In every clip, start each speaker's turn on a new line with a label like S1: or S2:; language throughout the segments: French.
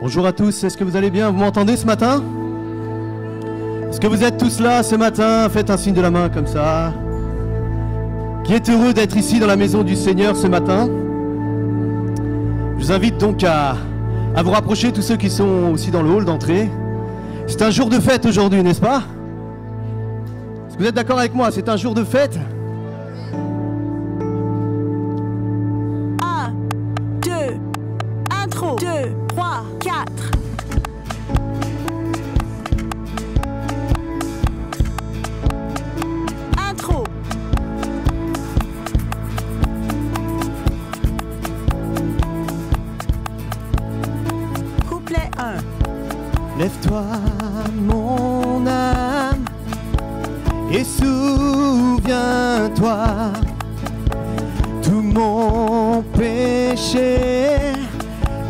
S1: Bonjour à tous, est-ce que vous allez bien? Vous m'entendez ce matin? Est-ce que vous êtes tous là ce matin? Faites un signe de la main comme ça. Qui est heureux d'être ici dans la maison du Seigneur ce matin? Je vous invite donc à vous rapprocher, tous ceux qui sont aussi dans le hall d'entrée. C'est un jour de fête aujourd'hui, n'est-ce pas? Est-ce que vous êtes d'accord avec moi? C'est un jour de fête.
S2: 1, 2, intro, 2, 3, 4. Intro. Couplet 1.
S1: Lève-toi, mon âme, et souviens-toi, tout mon péché,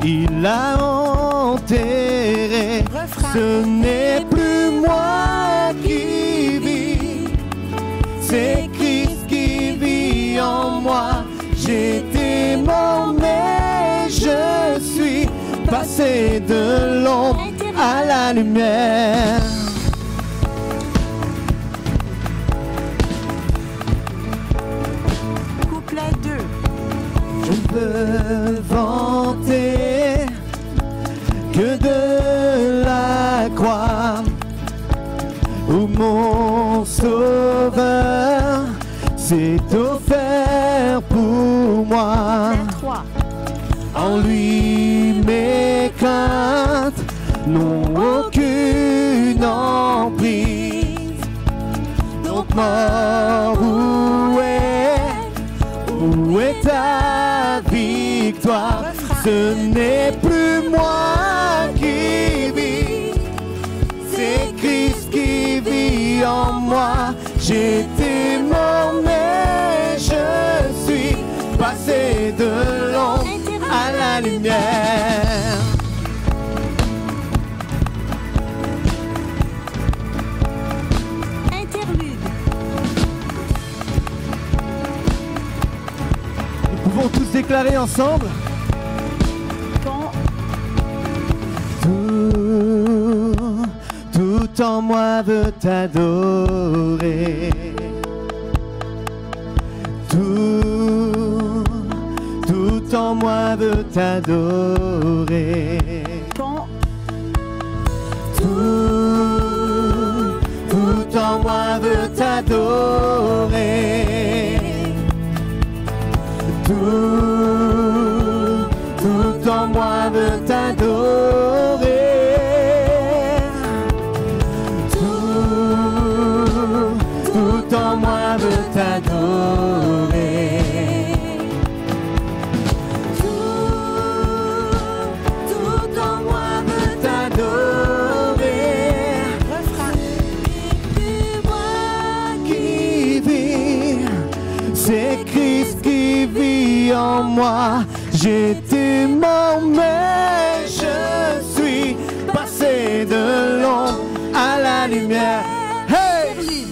S1: il l'a enterré.
S2: Refrain.
S1: Ce n'est plus moi qui vis, c'est Christ qui vit en moi. J'étais mort mais je suis passé de l'ombre à la lumière.
S2: Couplet 2.
S1: Je ne peux vanter que de la croix où mon sauveur s'est offert pour moi.
S2: Couplet 3.
S1: En lui mes craintes n'ont aucune emprise. Donc mort, où est ta victoire? Ce n'est plus moi qui vis, c'est Christ qui vit en moi. J'étais mort mais je suis passé de l'ombre à la lumière.
S2: Interlude.
S1: Nous pouvons tous déclarer ensemble.
S2: Pont.
S1: Tout en moi veut t'adorer. Tout en moi veut t'adorer.
S2: Pont.
S1: Tout en moi veut t'adorer. Tout en moi veut t'adorer. Tout en moi veut t'adorer. Tout en moi veut t'adorer.
S2: Refrain.
S1: C'est moi qui vis, c'est Christ qui vit en moi. J'étais mort mais je suis passé de l'ombre à la lumière. Hey!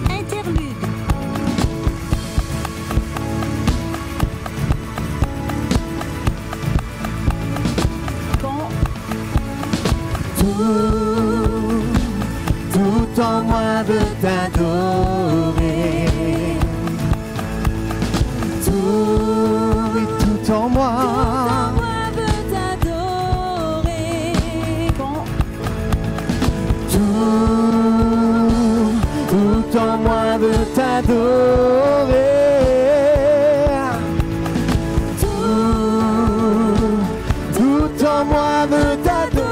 S2: Interlude. Pont.
S1: Tout en moi veut t'adorer. Tout en moi.
S2: veut t'adorer. Pont.
S1: Tout en moi veut t'adorer. Tout en moi veut t'adorer.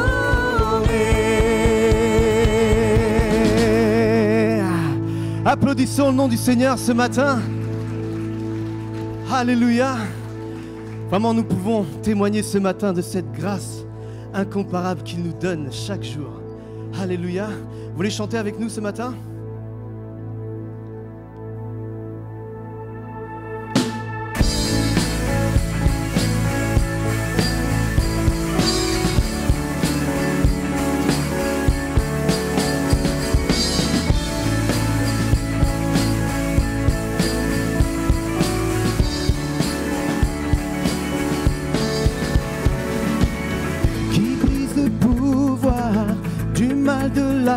S1: Applaudissons le nom du Seigneur ce matin. Alléluia. Vraiment, nous pouvons témoigner ce matin de cette grâce incomparable qu'il nous donne chaque jour. Alléluia. Vous voulez chanter avec nous ce matin?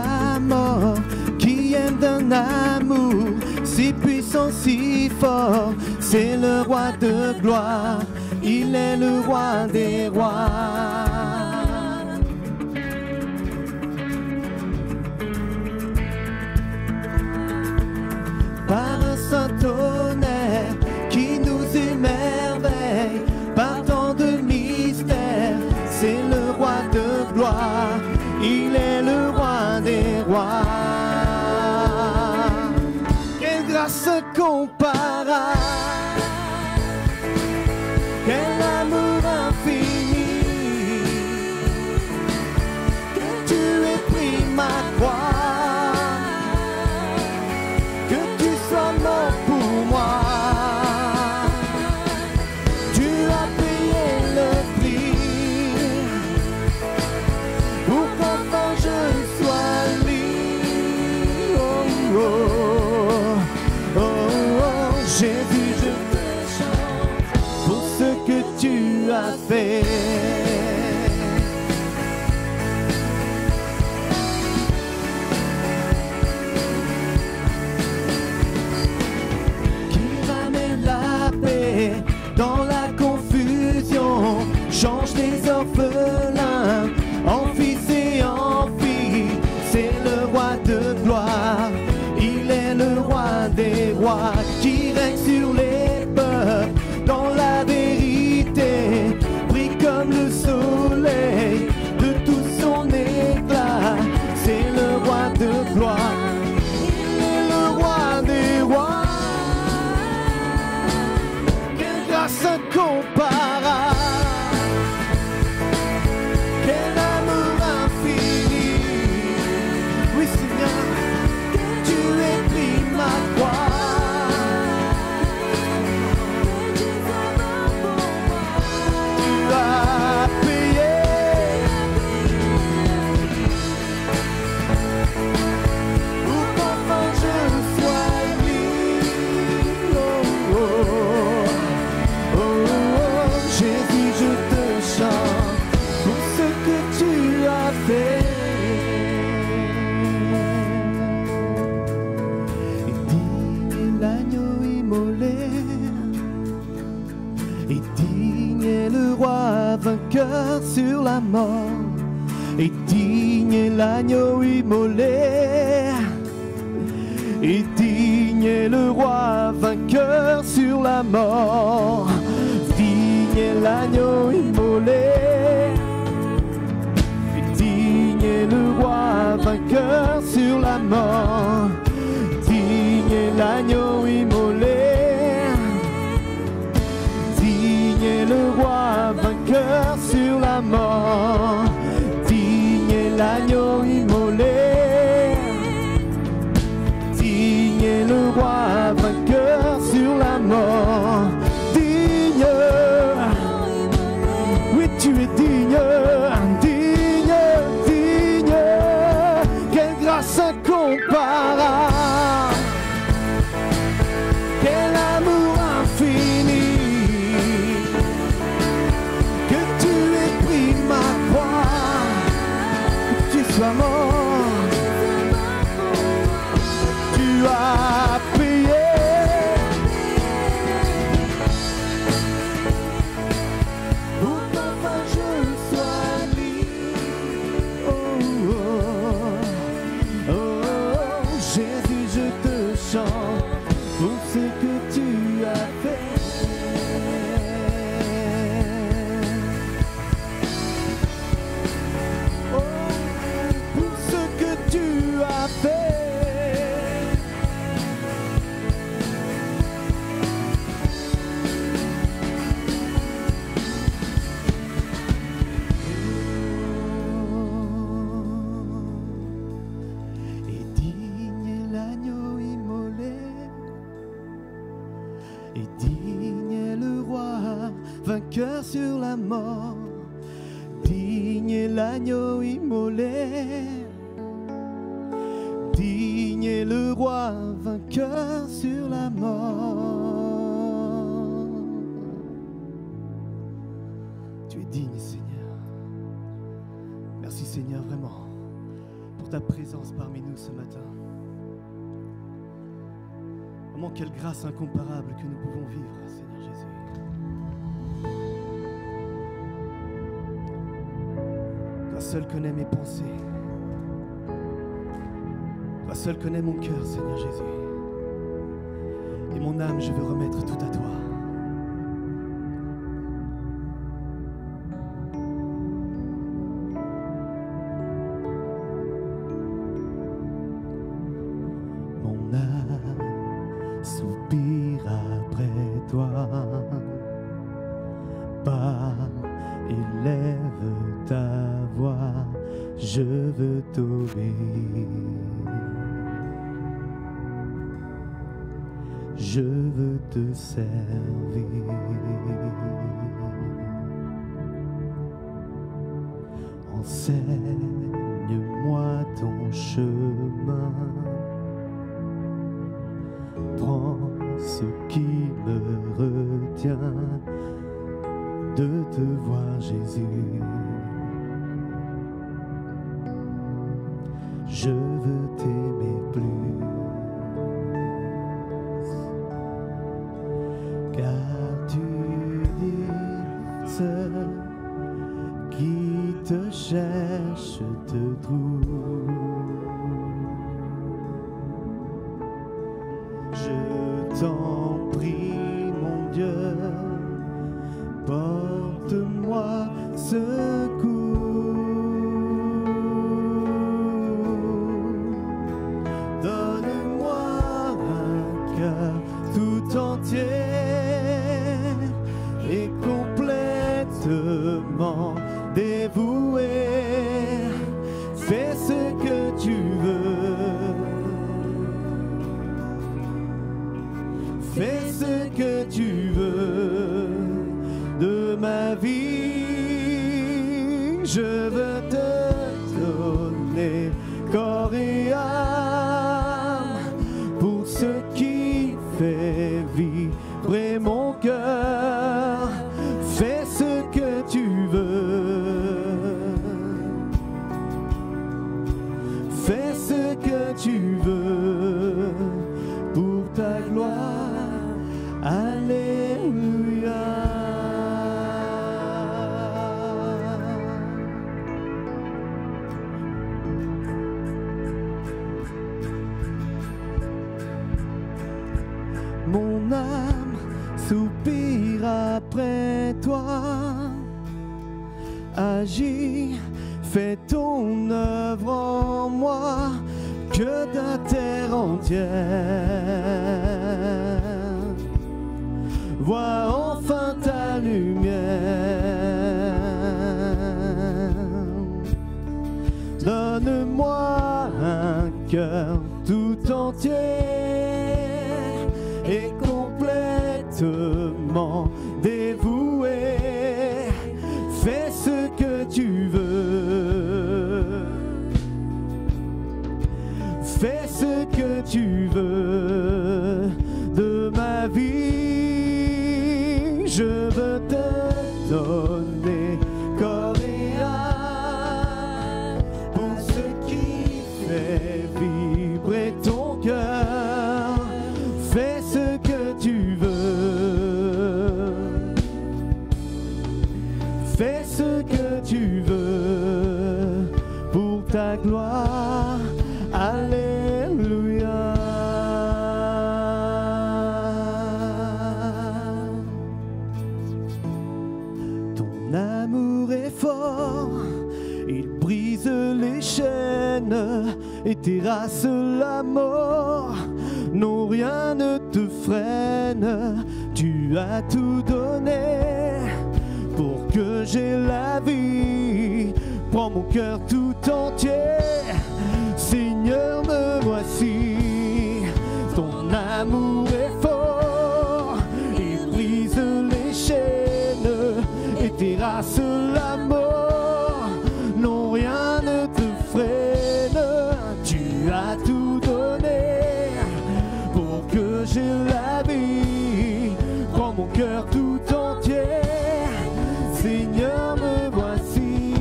S1: la mort, qui aime d'un amour si puissant, si fort. C'est le roi de gloire, il est le roi des rois. Par un saint tonnerre qui nous émerveille, par tant de mystères, c'est le roi de gloire, il est le roi des rois. Quelle grâce incomparable, quel amour infini, que tu aies pris ma croix, que tu sois mort pour moi. Tu as payé le prix pour qu'enfin je sois libre. Oh, oh, oh, oh. Jésus, je te chante pour ce que tu as fait. Dans la confusion, change les orphelins en fils et en filles. C'est le roi de gloire, il est le roi des rois, qui règne sur les peuples dans la vérité, brille comme le soleil de tout son éclat. C'est le roi de gloire, il est le roi des rois. Incomparable, quel amour infini. Oui Seigneur, tu aies pris ma croix, tu as payé pour qu'enfin je sois libre. Oh, oh. Jésus, je te chante pour ce que tu as fait. Et digne est l'agneau immolé, et digne est le roi vainqueur sur la mort. Et digne est l'agneau immolé, et digne est le roi vainqueur sur la mort. Digne est l'agneau immolé, et digne est le roi vainqueur sur la mort. Digne est l'agneau immolé, digne est le roi vainqueur sur la mort. Digne est l'agneau immolé, digne est le roi vainqueur sur la mort. Oui, tu es digne, digne, digne. Quelle grâce incomparable, quel amour infini, que tu aies pris ma croix, que tu sois mort, tu as payé. Pour ce que tu as fait, oh, pour ce que tu as fait, et digne est l'agneau immolé, et digne est le roi vainqueur sur la mort. Digne est l'agneau immolé, digne est le roi vainqueur sur la mort. Tu es digne, Seigneur. Merci Seigneur, vraiment, pour pour ta présence parmi nous ce matin. Vraiment, quelle grâce incomparable que nous pouvons vivre, Seigneur Jésus. Toi seul connais mes pensées. Toi seul connais mon cœur, Seigneur Jésus. Et mon âme, je veux remettre tout à toi.
S3: Mon âme soupire après toi. Parle, élève ta voix, je veux t'obéir. Je veux te servir. Enseigne-moi ton chemin. Prends ce qui me retient de te voir, Jésus. Je veux t'aimer plus. Car tu dis, ceux qui te cherchent te trouvent. Je t'en prie, mon Dieu, porte-moi secours. Donne-moi un cœur tout entier et complètement dévoué. Fais ce que tu veux. Fais ce que tu veux de ma vie. Je veux te donner corps et âme pour ce qui fait vibrer mon cœur. Fais ce que tu veux. Fais ce que tu veux pour ta gloire. Alléluia. Mon âme soupire après toi. Agis, fais ton œuvre en moi, que ta terre entière vois enfin ta lumière. Donne-moi un cœur tout entier et complètement dévoué. Fais ce que tu veux. Fais ce que tu veux de ma vie. Je veux te donner corps et âme pour ce qui fait vibrer ton cœur. Fais ce que tu veux. Fais ce que tu veux pour ta gloire. Alléluia. Ton amour est fort, il brise les chaînes et terrasse la mort. Non, rien ne te freine, tu as tout donné pour que j'aie la vie. Prends mon cœur tout entier, Seigneur, me voici. Ton amour est fort, il brise les chaînes et terrasse la mort. Non, rien ne te freine, tu as tout donné pour que j'aie la vie. Prends mon cœur tout entier, Seigneur, me voici.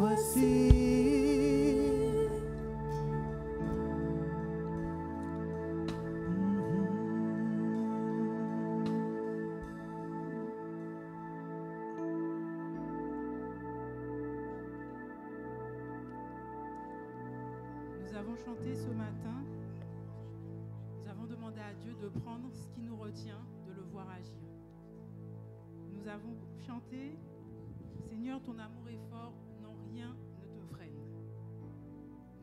S3: voici.
S4: Nous avons chanté ce matin, nous avons demandé à Dieu de prendre ce qui nous retient, de le voir agir. Nous avons chanté, Seigneur, ton amour est fort, non rien ne te freine.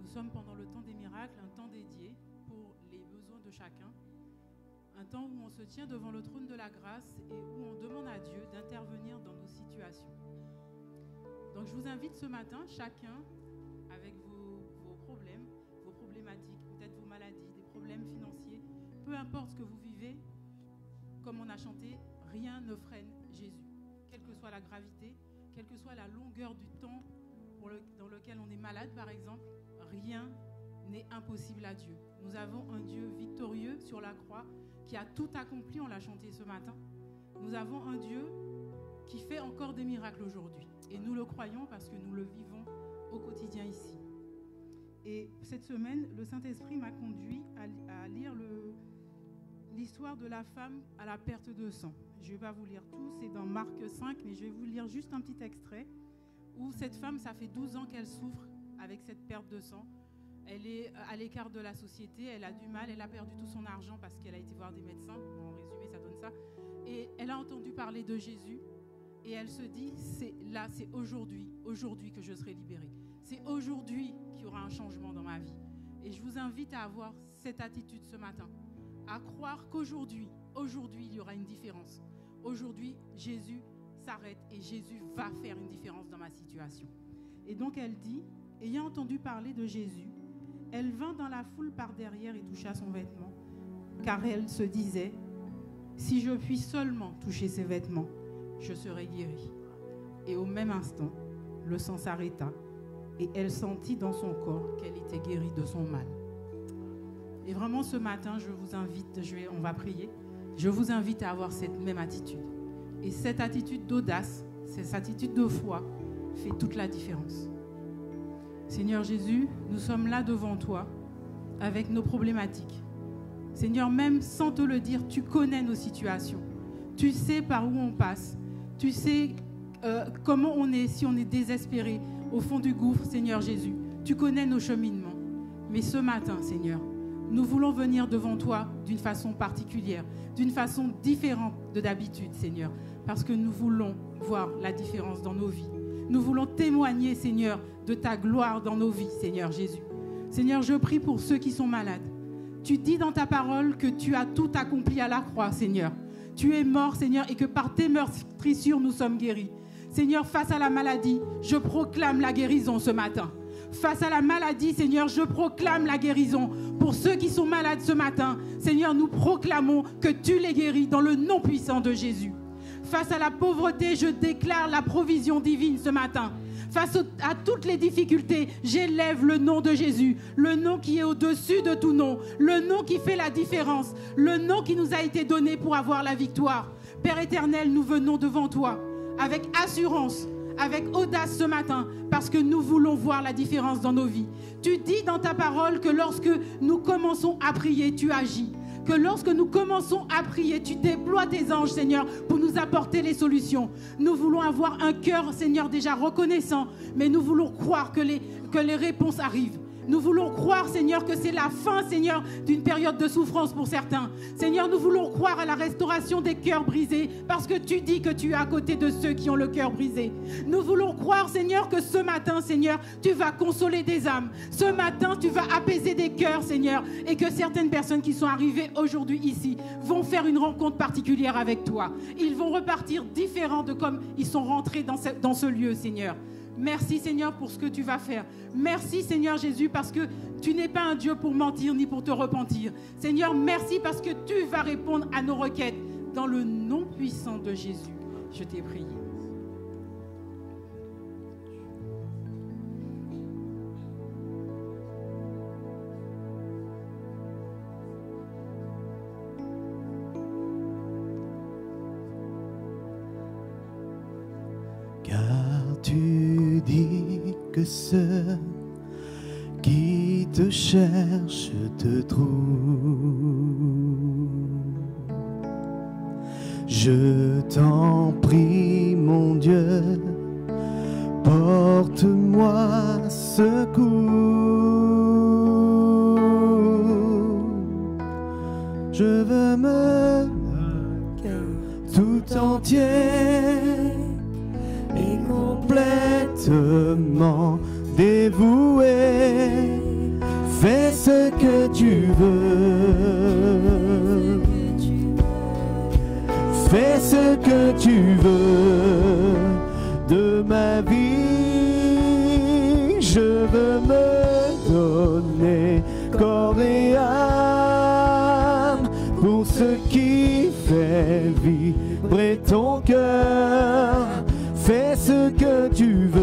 S4: Nous sommes pendant le temps des miracles, un temps dédié pour les besoins de chacun, un temps où on se tient devant le trône de la grâce et où on demande à Dieu d'intervenir dans nos situations. Donc je vous invite ce matin, chacun, avec vos problèmes, vos problématiques, peut-être vos maladies, des problèmes financiers, peu importe ce que vous vivez, comme on a chanté, rien ne freine Jésus. Quelle que soit la gravité, quelle que soit la longueur du temps dans lequel on est malade, par exemple, rien n'est impossible à Dieu. Nous avons un Dieu victorieux sur la croix qui a tout accompli, on l'a chanté ce matin. Nous avons un Dieu qui fait encore des miracles aujourd'hui. Et nous le croyons parce que nous le vivons au quotidien ici. Et cette semaine, le Saint-Esprit m'a conduit à lire l'histoire de la femme à la perte de sang. Je ne vais pas vous lire tout, c'est dans Marc 5, mais je vais vous lire juste un petit extrait où cette femme, ça fait 12 ans qu'elle souffre avec cette perte de sang. Elle est à l'écart de la société, elle a du mal, elle a perdu tout son argent parce qu'elle a été voir des médecins. En résumé, ça donne ça. Et elle a entendu parler de Jésus et elle se dit, c'est aujourd'hui que je serai libérée. C'est aujourd'hui qu'il y aura un changement dans ma vie. Et je vous invite à avoir cette attitude ce matin, à croire qu'aujourd'hui, il y aura une différence. Aujourd'hui, Jésus s'arrête et Jésus va faire une différence dans ma situation. Et donc elle dit, ayant entendu parler de Jésus, elle vint dans la foule par derrière et toucha son vêtement, car elle se disait, si je puis seulement toucher ses vêtements, je serai guérie. Et au même instant, le sang s'arrêta et elle sentit dans son corps qu'elle était guérie de son mal. Et vraiment ce matin, je vous invite, on va prier, je vous invite à avoir cette même attitude. Et cette attitude d'audace, cette attitude de foi fait toute la différence. Seigneur Jésus, nous sommes là devant toi avec nos problématiques. Seigneur, même sans te le dire, tu connais nos situations. Tu sais par où on passe. Tu sais comment on est, si on est désespéré au fond du gouffre, Seigneur Jésus. Tu connais nos cheminements. Mais ce matin, Seigneur, nous voulons venir devant toi d'une façon particulière, d'une façon différente de d'habitude, Seigneur, parce que nous voulons voir la différence dans nos vies. Nous voulons témoigner, Seigneur, de ta gloire dans nos vies, Seigneur Jésus. Seigneur, je prie pour ceux qui sont malades. Tu dis dans ta parole que tu as tout accompli à la croix, Seigneur. Tu es mort, Seigneur, et que par tes meurtrissures, nous sommes guéris. Seigneur, face à la maladie, je proclame la guérison ce matin. Face à la maladie, Seigneur, je proclame la guérison. Pour ceux qui sont malades ce matin, Seigneur, nous proclamons que tu les guéris dans le nom puissant de Jésus. Face à la pauvreté, je déclare la provision divine ce matin. Face à toutes les difficultés, j'élève le nom de Jésus, le nom qui est au-dessus de tout nom, le nom qui fait la différence, le nom qui nous a été donné pour avoir la victoire. Père éternel, nous venons devant toi avec assurance, avec audace ce matin, parce que nous voulons voir la différence dans nos vies. Tu dis dans ta parole que lorsque nous commençons à prier, tu agis. Que lorsque nous commençons à prier, tu déploies tes anges, Seigneur, pour nous apporter les solutions. Nous voulons avoir un cœur, Seigneur, déjà reconnaissant, mais nous voulons croire que les réponses arrivent. Nous voulons croire, Seigneur, que c'est la fin, Seigneur, d'une période de souffrance pour certains. Seigneur, nous voulons croire à la restauration des cœurs brisés, parce que tu dis que tu es à côté de ceux qui ont le cœur brisé. Nous voulons croire, Seigneur, que ce matin, Seigneur, tu vas consoler des âmes. Ce matin, tu vas apaiser des cœurs, Seigneur, et que certaines personnes qui sont arrivées aujourd'hui ici vont faire une rencontre particulière avec toi. Ils vont repartir différents de comme ils sont rentrés dans ce lieu, Seigneur. Merci Seigneur pour ce que tu vas faire. Merci Seigneur Jésus parce que tu n'es pas un Dieu pour mentir ni pour te repentir. Seigneur, merci parce que tu vas répondre à nos requêtes. Dans le nom puissant de Jésus, je t'ai prié.
S3: Car tu dis que
S1: que ceux qui te cherchent te trouvent. Je t'en prie, mon Dieu, porte-moi secours. Je veux me tout entier et complètement dévoué. Fais ce que tu veux. Fais ce que tu veux de ma vie. Je veux me donner corps et âme pour ce qui fait vibrer ton cœur. Fais ce que tu veux.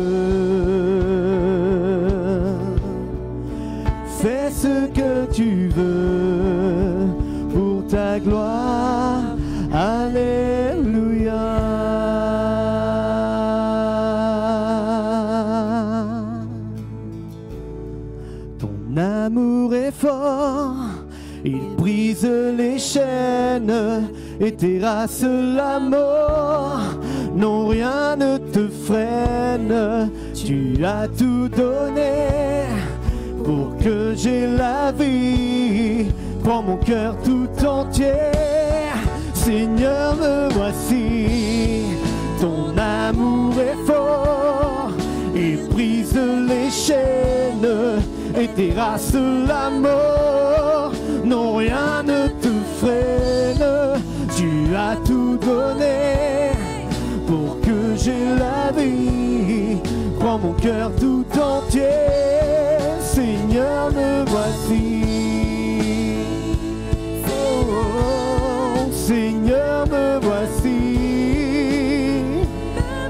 S1: Fais ce que tu veux pour ta gloire. Alléluia. Ton amour est fort, il brise les chaînes et terrasse la mort. Non, rien ne te freine, tu as tout donné pour que j'aie la vie. Prends mon cœur tout entier. Seigneur, me voici, ton amour est fort, il brise les chaînes et terrasse la mort. Non, rien ne te freine, tu as tout donné pour que j'aie la vie. Prends mon cœur tout entier, Seigneur, me voici. Seigneur, me voici.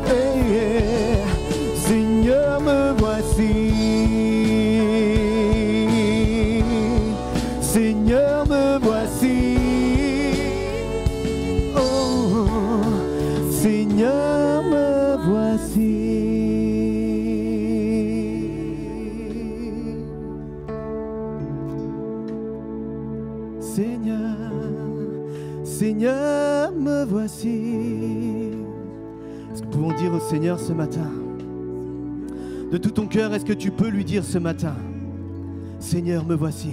S1: Hey, yeah. Seigneur, me voici. Seigneur, me voici. Oh, Seigneur, me voici. Seigneur, Seigneur, me voici. Est-ce que nous pouvons dire au Seigneur ce matin, de tout ton cœur, est-ce que tu peux lui dire ce matin, Seigneur, me voici.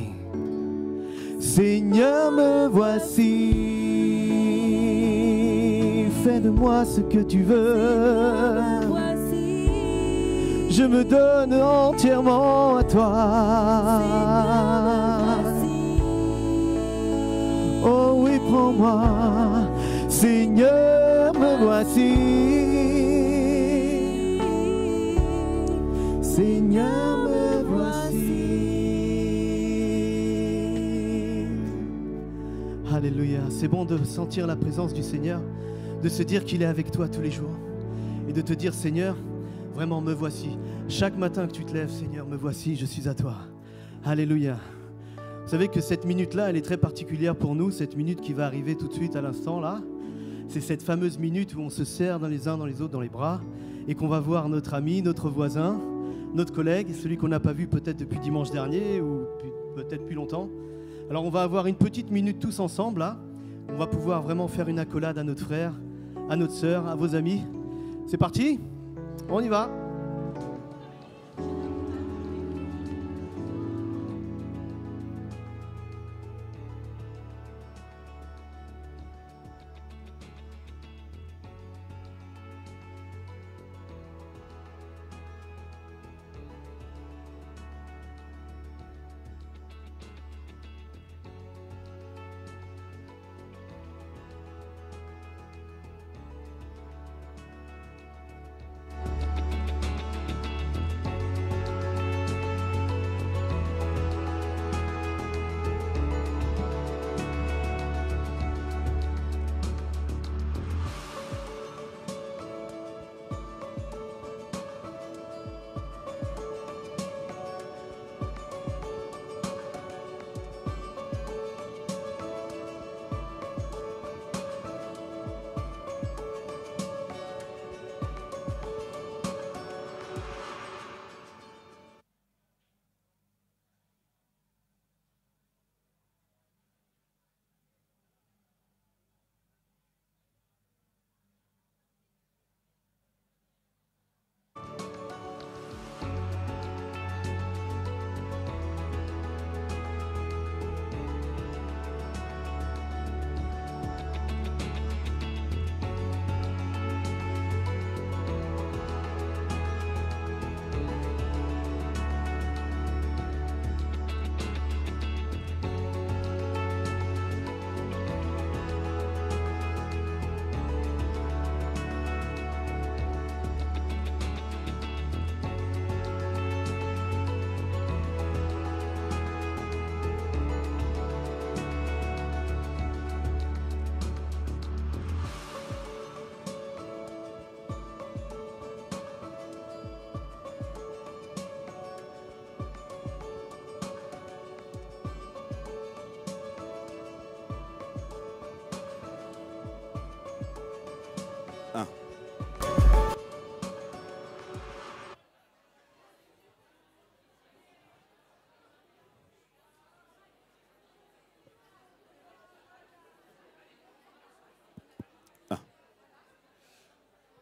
S1: Seigneur, me voici. Fais de moi ce que tu veux. Je me donne entièrement à toi. Oh oui, prends-moi, Seigneur, me voici. Seigneur, me voici. Alléluia, c'est bon de sentir la présence du Seigneur, de se dire qu'il est avec toi tous les jours et de te dire, Seigneur, vraiment me voici. Chaque matin que tu te lèves, Seigneur, me voici, je suis à toi. Alléluia. Vous savez que cette minute-là, elle est très particulière pour nous, cette minute qui va arriver tout de suite à l'instant là. C'est cette fameuse minute où on se serre dans les uns dans les autres dans les bras et qu'on va voir notre ami, notre voisin, notre collègue, celui qu'on n'a pas vu peut-être depuis dimanche dernier ou peut-être depuis longtemps. Alors on va avoir une petite minute tous ensemble là. On va pouvoir vraiment faire une accolade à notre frère, à notre sœur, à vos amis. C'est parti ? On y va.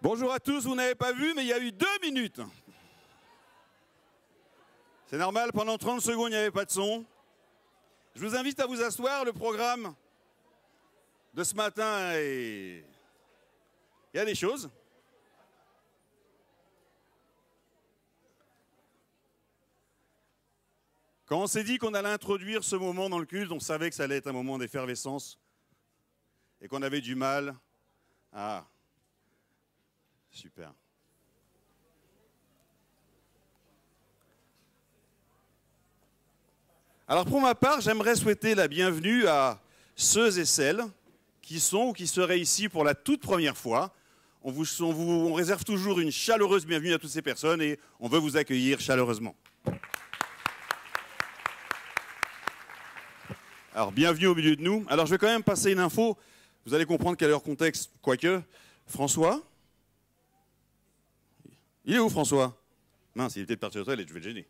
S5: Bonjour à tous, vous n'avez pas vu, mais il y a eu 2 minutes. C'est normal, pendant 30 secondes, il n'y avait pas de son. Je vous invite à vous asseoir, le programme de ce matin et il y a des choses. Quand on s'est dit qu'on allait introduire ce moment dans le culte, on savait que ça allait être un moment d'effervescence et qu'on avait du mal. Ah, super. Alors pour ma part, j'aimerais souhaiter la bienvenue à ceux et celles qui sont ou qui seraient ici pour la toute première fois. On réserve toujours une chaleureuse bienvenue à toutes ces personnes et on veut vous accueillir chaleureusement. Alors bienvenue au milieu de nous. Alors je vais quand même passer une info, vous allez comprendre quel est leur contexte, quoique. François? Il est où François? Mince, il est peut-être parti au toilette, je vais le gêner.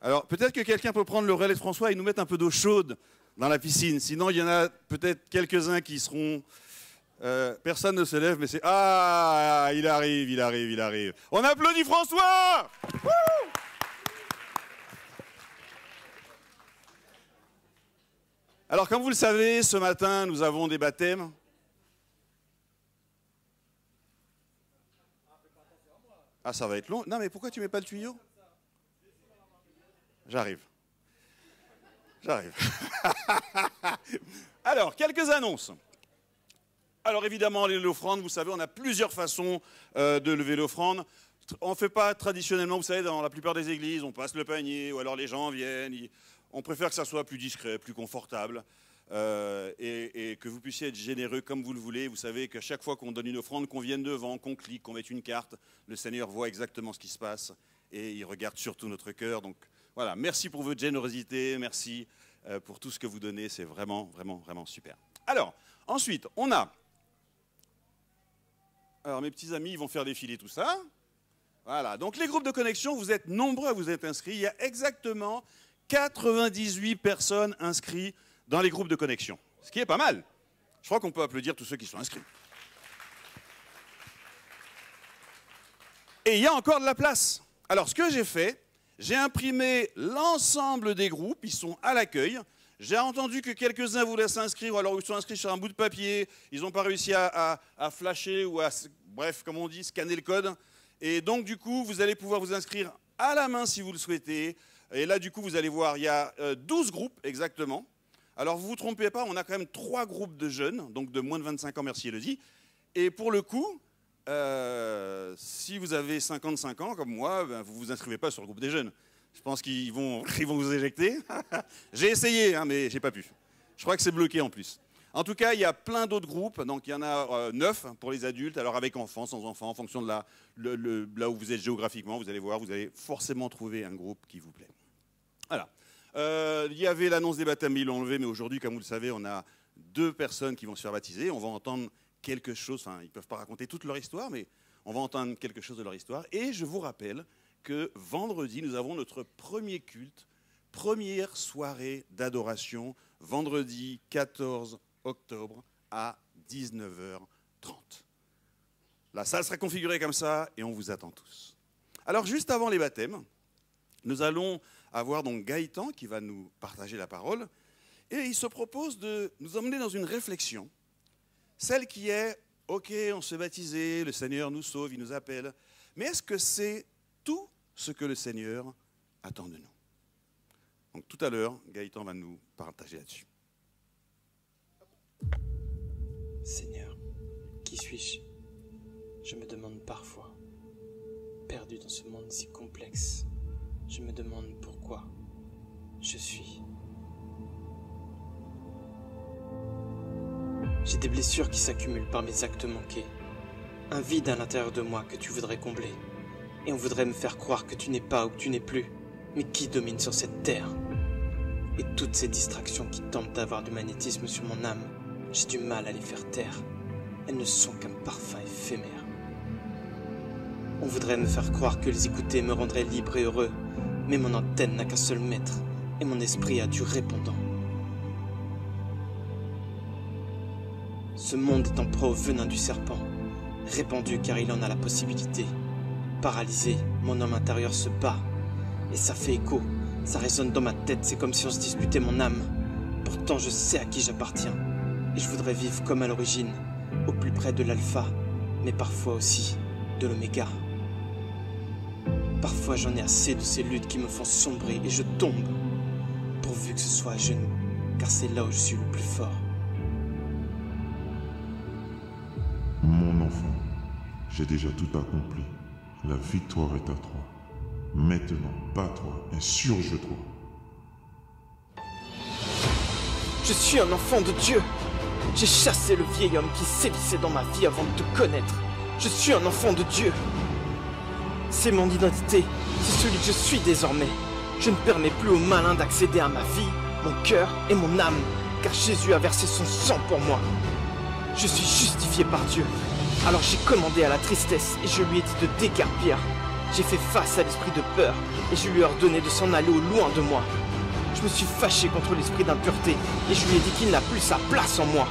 S5: Alors, peut-être que quelqu'un peut prendre le relais de François et nous mettre un peu d'eau chaude dans la piscine. Sinon, il y en a peut-être quelques-uns qui seront... personne ne se lève, mais c'est... Ah, il arrive. On applaudit François! Wouh! Alors, comme vous le savez, ce matin, nous avons des baptêmes. Ah, ça va être long. Non, mais pourquoi tu mets pas le tuyau? J'arrive. Alors, quelques annonces. Alors, évidemment, l'offrande, vous savez, on a plusieurs façons de lever l'offrande. On ne fait pas traditionnellement, vous savez, dans la plupart des églises, on passe le panier, ou alors les gens viennent. On préfère que ça soit plus discret, plus confortable, et que vous puissiez être généreux comme vous le voulez. Vous savez qu'à chaque fois qu'on donne une offrande, qu'on vienne devant, qu'on clique, qu'on mette une carte, le Seigneur voit exactement ce qui se passe, et il regarde surtout notre cœur. Donc, voilà, merci pour votre générosité, merci pour tout ce que vous donnez, c'est vraiment super. Alors, ensuite, on a... Alors, mes petits amis, ils vont faire défiler tout ça. Voilà, donc les groupes de connexion, vous êtes nombreux à vous être inscrits. Il y a exactement 98 personnes inscrites dans les groupes de connexion, ce qui est pas mal. Je crois qu'on peut applaudir tous ceux qui sont inscrits. Et il y a encore de la place. Alors, ce que j'ai fait... J'ai imprimé l'ensemble des groupes, ils sont à l'accueil. J'ai entendu que quelques-uns voulaient s'inscrire, ou alors ils sont inscrits sur un bout de papier, ils n'ont pas réussi à flasher ou à, bref, comme on dit, scanner le code. Et donc, du coup, vous allez pouvoir vous inscrire à la main si vous le souhaitez. Et là, du coup, vous allez voir, il y a 12 groupes exactement. Alors, vous ne vous trompez pas, on a quand même 3 groupes de jeunes, donc de moins de 25 ans, merci Elodie. Et pour le coup... si vous avez 55 ans comme moi, ben, vous ne vous inscrivez pas sur le groupe des jeunes. Je pense qu'ils vont vous éjecter. J'ai essayé, hein, mais je n'ai pas pu. Je crois que c'est bloqué en plus. En tout cas, il y a plein d'autres groupes. Donc, il y en a 9 pour les adultes. Alors, avec enfants, sans enfants, en fonction de là où vous êtes géographiquement, vous allez voir, vous allez forcément trouver un groupe qui vous plaît. Voilà. Il y avait l'annonce des baptêmes, ils l'ont enlevé. Mais aujourd'hui, comme vous le savez, on a 2 personnes qui vont se faire baptiser. On va entendre quelque chose, enfin, ils ne peuvent pas raconter toute leur histoire, mais on va entendre quelque chose de leur histoire. Et je vous rappelle que vendredi, nous avons notre premier culte, première soirée d'adoration, vendredi 14 octobre à 19h30. La salle sera configurée comme ça et on vous attend tous. Alors, juste avant les baptêmes, nous allons avoir donc Gaëtan qui va nous partager la parole et il se propose de nous emmener dans une réflexion. Celle qui est, ok, on s'est baptisé, le Seigneur nous sauve, il nous appelle, mais est-ce que c'est tout ce que le Seigneur attend de nous? Donc tout à l'heure, Gaëtan va nous partager là-dessus.
S6: Seigneur, qui suis-je? Je me demande parfois, perdu dans ce monde si complexe, je me demande pourquoi je suis. J'ai des blessures qui s'accumulent par mes actes manqués. Un vide à l'intérieur de moi que tu voudrais combler. Et on voudrait me faire croire que tu n'es pas ou que tu n'es plus. Mais qui domine sur cette terre? Et toutes ces distractions qui tentent d'avoir du magnétisme sur mon âme, j'ai du mal à les faire taire. Elles ne sont qu'un parfum éphémère. On voudrait me faire croire que les écouter me rendrait libre et heureux. Mais mon antenne n'a qu'un seul maître. Et mon esprit a du répondant. Ce monde est en proie au venin du serpent. répandu car il en a la possibilité. Paralysé, mon homme intérieur se bat. Et ça fait écho, ça résonne dans ma tête, c'est comme si on se disputait mon âme. Pourtant je sais à qui j'appartiens. Et je voudrais vivre comme à l'origine, au plus près de l'alpha, mais parfois aussi de l'oméga. Parfois j'en ai assez de ces luttes qui me font sombrer et je tombe. Pourvu que ce soit à genoux, car c'est là où je suis le plus fort.
S7: Mon enfant, j'ai déjà tout accompli. La victoire est à toi. Maintenant, bats-toi, insurge-toi.
S6: Je suis un enfant de Dieu. J'ai chassé le vieil homme qui sévissait dans ma vie avant de te connaître. Je suis un enfant de Dieu. C'est mon identité, c'est celui que je suis désormais. Je ne permets plus au malin d'accéder à ma vie, mon cœur et mon âme, car Jésus a versé son sang pour moi. Je suis justifié par Dieu. Alors j'ai commandé à la tristesse et je lui ai dit de déguerpir. J'ai fait face à l'esprit de peur et je lui ai ordonné de s'en aller au loin de moi. Je me suis fâché contre l'esprit d'impureté et je lui ai dit qu'il n'a plus sa place en moi.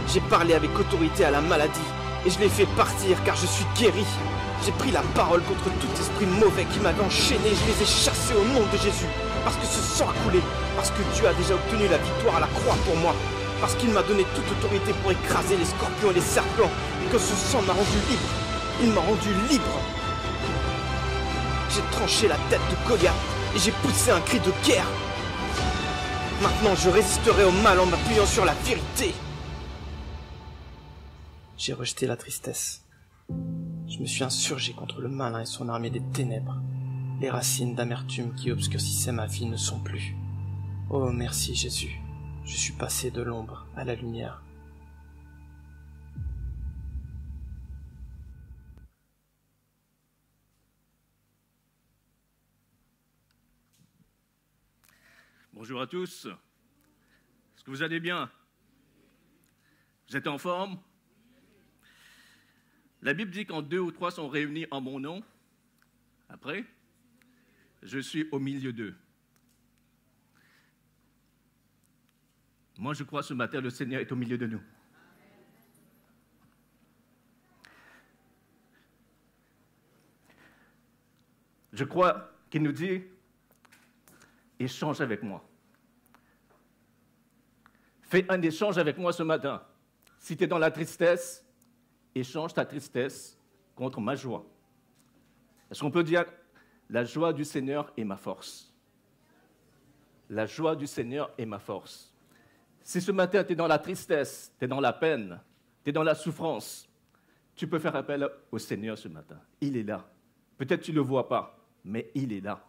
S6: J'ai parlé avec autorité à la maladie et je l'ai fait partir car je suis guéri. J'ai pris la parole contre tout esprit mauvais qui m'avait enchaîné. Je les ai chassés au nom de Jésus parce que ce sang a coulé, parce que Dieu a déjà obtenu la victoire à la croix pour moi, parce qu'il m'a donné toute autorité pour écraser les scorpions et les serpents et que son sang m'a rendu libre. Il m'a rendu libre. J'ai tranché la tête de Goliath et j'ai poussé un cri de guerre. Maintenant, je résisterai au mal en m'appuyant sur la vérité. J'ai rejeté la tristesse. Je me suis insurgé contre le malin et son armée des ténèbres. Les racines d'amertume qui obscurcissaient ma vie ne sont plus. Oh, merci Jésus. Je suis passé de l'ombre à la lumière.
S8: Bonjour à tous. Est-ce que vous allez bien? Vous êtes en forme? La Bible dit quand 2 ou 3 sont réunis en mon nom, après, je suis au milieu d'eux. Moi, je crois ce matin, le Seigneur est au milieu de nous. Je crois qu'il nous dit, échange avec moi. Fais un échange avec moi ce matin. Si tu es dans la tristesse, échange ta tristesse contre ma joie. Est-ce qu'on peut dire, la joie du Seigneur est ma force? La joie du Seigneur est ma force. Si ce matin, tu es dans la tristesse, tu es dans la peine, tu es dans la souffrance, tu peux faire appel au Seigneur ce matin. Il est là. Peut-être tu ne le vois pas, mais il est là.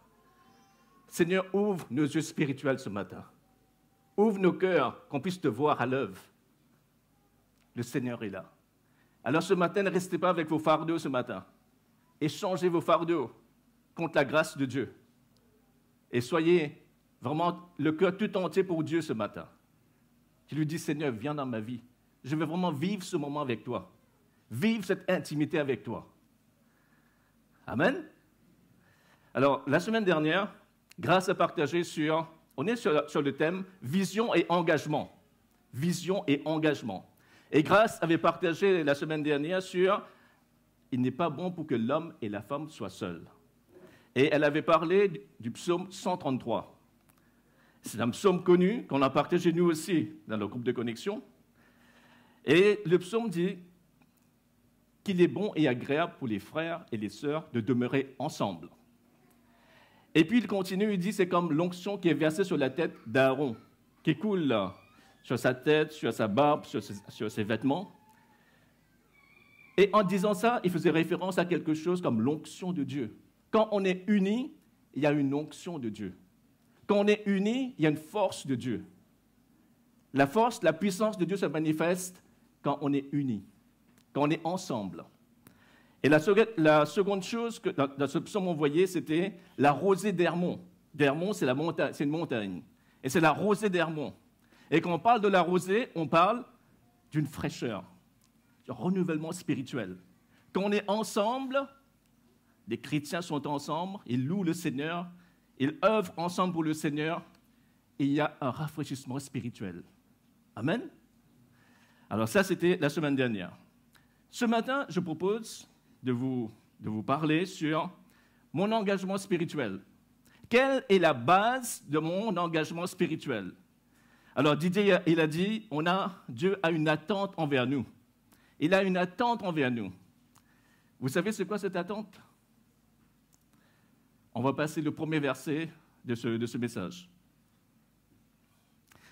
S8: Seigneur, ouvre nos yeux spirituels ce matin. Ouvre nos cœurs, qu'on puisse te voir à l'œuvre. Le Seigneur est là. Alors ce matin, ne restez pas avec vos fardeaux ce matin. Échangez vos fardeaux contre la grâce de Dieu. Et soyez vraiment le cœur tout entier pour Dieu ce matin. Tu lui dis, Seigneur, viens dans ma vie. Je veux vraiment vivre ce moment avec toi. Vivre cette intimité avec toi. Amen. Alors, la semaine dernière, Grâce a partagé sur le thème vision et engagement. Vision et engagement. Et Grâce avait partagé la semaine dernière sur il n'est pas bon pour que l'homme et la femme soient seuls. Et elle avait parlé du psaume 133. C'est un psaume connu qu'on a partagé nous aussi dans le groupe de connexion. Et le psaume dit qu'il est bon et agréable pour les frères et les sœurs de demeurer ensemble. Et puis il continue, il dit c'est comme l'onction qui est versée sur la tête d'Aaron, qui coule là, sur sa tête, sur sa barbe, sur ses vêtements. Et en disant ça, il faisait référence à quelque chose comme l'onction de Dieu. Quand on est unis, il y a une onction de Dieu. Quand on est unis, il y a une force de Dieu. La force, la puissance de Dieu se manifeste quand on est unis, quand on est ensemble. Et la seconde chose que dans ce psaume on voyait, c'était la rosée d'Hermon. D'Hermon, c'est une montagne. Et c'est la rosée d'Hermon. Et quand on parle de la rosée, on parle d'une fraîcheur, d'un renouvellement spirituel. Quand on est ensemble, les chrétiens sont ensemble, ils louent le Seigneur, ils œuvrent ensemble pour le Seigneur, et il y a un rafraîchissement spirituel. Amen. Alors ça, c'était la semaine dernière. Ce matin, je propose de vous parler sur mon engagement spirituel. Quelle est la base de mon engagement spirituel? Alors Didier, il a dit, Dieu a une attente envers nous. Il a une attente envers nous. Vous savez c'est quoi cette attente? On va passer le premier verset de ce message.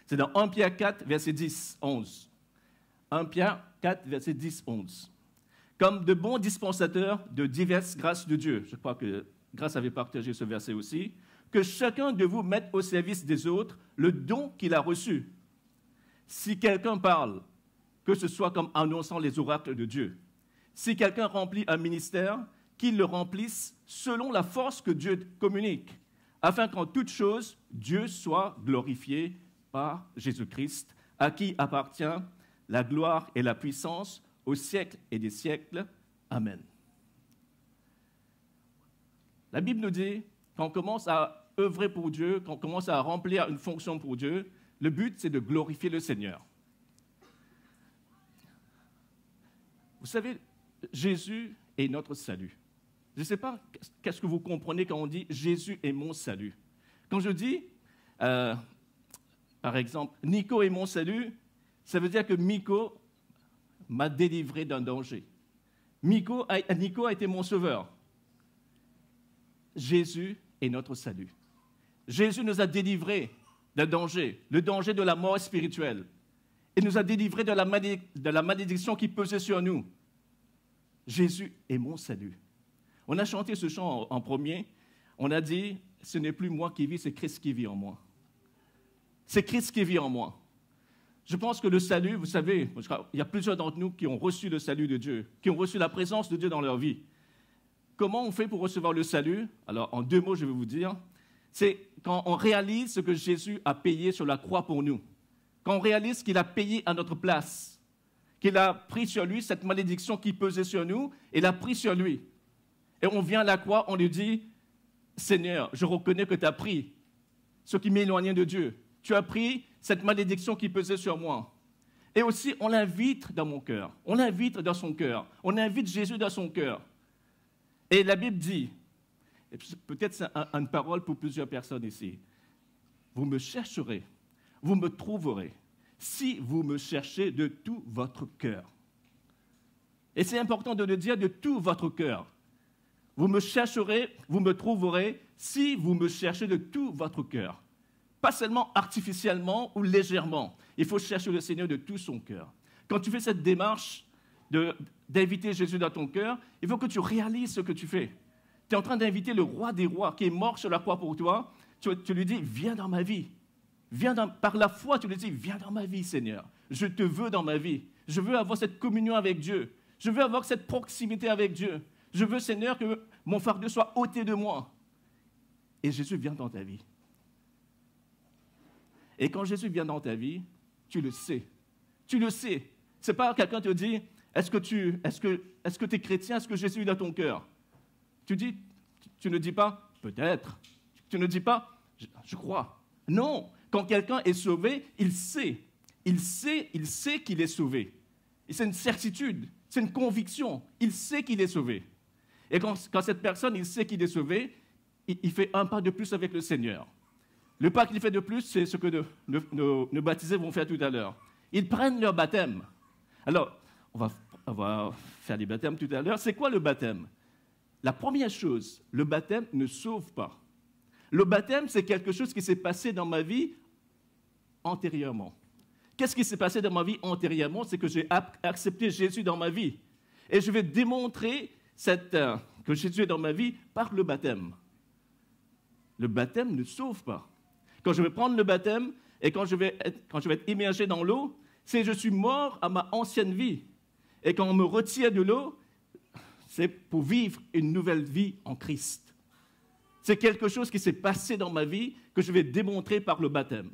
S8: C'est dans 1 Pierre 4, verset 10, 11. 1 Pierre 4, verset 10, 11. Comme de bons dispensateurs de diverses grâces de Dieu, je crois que Grâce avait partagé ce verset aussi, que chacun de vous mette au service des autres le don qu'il a reçu. Si quelqu'un parle, que ce soit comme annonçant les oracles de Dieu. Si quelqu'un remplit un ministère, qu'il le remplisse selon la force que Dieu communique, afin qu'en toute chose, Dieu soit glorifié par Jésus-Christ, à qui appartient la gloire et la puissance au siècle et des siècles. Amen. La Bible nous dit, quand on commence à œuvrer pour Dieu, quand on commence à remplir une fonction pour Dieu, le but, c'est de glorifier le Seigneur. Vous savez, Jésus est notre salut. Je ne sais pas qu'est-ce que vous comprenez quand on dit « Jésus est mon salut ». Quand je dis, par exemple, « Nico est mon salut », ça veut dire que Nico m'a délivré d'un danger. Nico a été mon sauveur. Jésus est notre salut. Jésus nous a délivrés d'un danger, le danger de la mort spirituelle. Il nous a délivrés de la malédiction qui pesait sur nous. Jésus est mon salut. On a chanté ce chant en premier. On a dit, ce n'est plus moi qui vis, c'est Christ qui vit en moi. C'est Christ qui vit en moi. Je pense que le salut, vous savez, il y a plusieurs d'entre nous qui ont reçu le salut de Dieu, qui ont reçu la présence de Dieu dans leur vie. Comment on fait pour recevoir le salut? Alors, en 2 mots, je vais vous dire. C'est quand on réalise ce que Jésus a payé sur la croix pour nous. Quand on réalise qu'il a payé à notre place, qu'il a pris sur lui cette malédiction qui pesait sur nous, il l'a pris sur lui. Et on vient à la croix, on lui dit, Seigneur, je reconnais que tu as pris ce qui m'éloignait de Dieu. Tu as pris cette malédiction qui pesait sur moi. Et aussi, on l'invite dans mon cœur. On l'invite dans son cœur. On invite Jésus dans son cœur. Et la Bible dit, et peut-être c'est une parole pour plusieurs personnes ici, vous me chercherez, vous me trouverez, si vous me cherchez de tout votre cœur. Et c'est important de le dire de tout votre cœur. Vous me chercherez, vous me trouverez, si vous me cherchez de tout votre cœur. Pas seulement artificiellement ou légèrement. Il faut chercher le Seigneur de tout son cœur. Quand tu fais cette démarche d'inviter Jésus dans ton cœur, il faut que tu réalises ce que tu fais. Tu es en train d'inviter le roi des rois qui est mort sur la croix pour toi. Tu lui dis, viens dans ma vie. Par la foi, tu lui dis, viens dans ma vie, Seigneur. Je te veux dans ma vie. Je veux avoir cette communion avec Dieu. Je veux avoir cette proximité avec Dieu. Je veux, Seigneur, que mon fardeau soit ôté de moi. Et Jésus vient dans ta vie. Et quand Jésus vient dans ta vie, tu le sais. Tu le sais. Ce n'est pas quelqu'un te dit, est-ce que tu es chrétien, est-ce que Jésus est dans ton cœur? Tu ne dis pas, peut-être. Tu ne dis pas, je crois. Non. Quand quelqu'un est sauvé, il sait. Il sait qu'il est sauvé. Et c'est une certitude, c'est une conviction. Il sait qu'il est sauvé. Et quand cette personne, il sait qu'il est sauvé, il fait un pas de plus avec le Seigneur. Le pas qu'il fait de plus, c'est ce que nos baptisés vont faire tout à l'heure. Ils prennent leur baptême. Alors, on va faire les baptêmes tout à l'heure. C'est quoi le baptême? La première chose, le baptême ne sauve pas. Le baptême, c'est quelque chose qui s'est passé dans ma vie antérieurement. Qu'est-ce qui s'est passé dans ma vie antérieurement? C'est que j'ai accepté Jésus dans ma vie. Et je vais démontrer que Jésus est dans ma vie par le baptême. Le baptême ne sauve pas. Quand je vais prendre le baptême et quand je vais être immergé dans l'eau, c'est je suis mort à ma ancienne vie. Et quand on me retire de l'eau, c'est pour vivre une nouvelle vie en Christ. C'est quelque chose qui s'est passé dans ma vie que je vais démontrer par le baptême.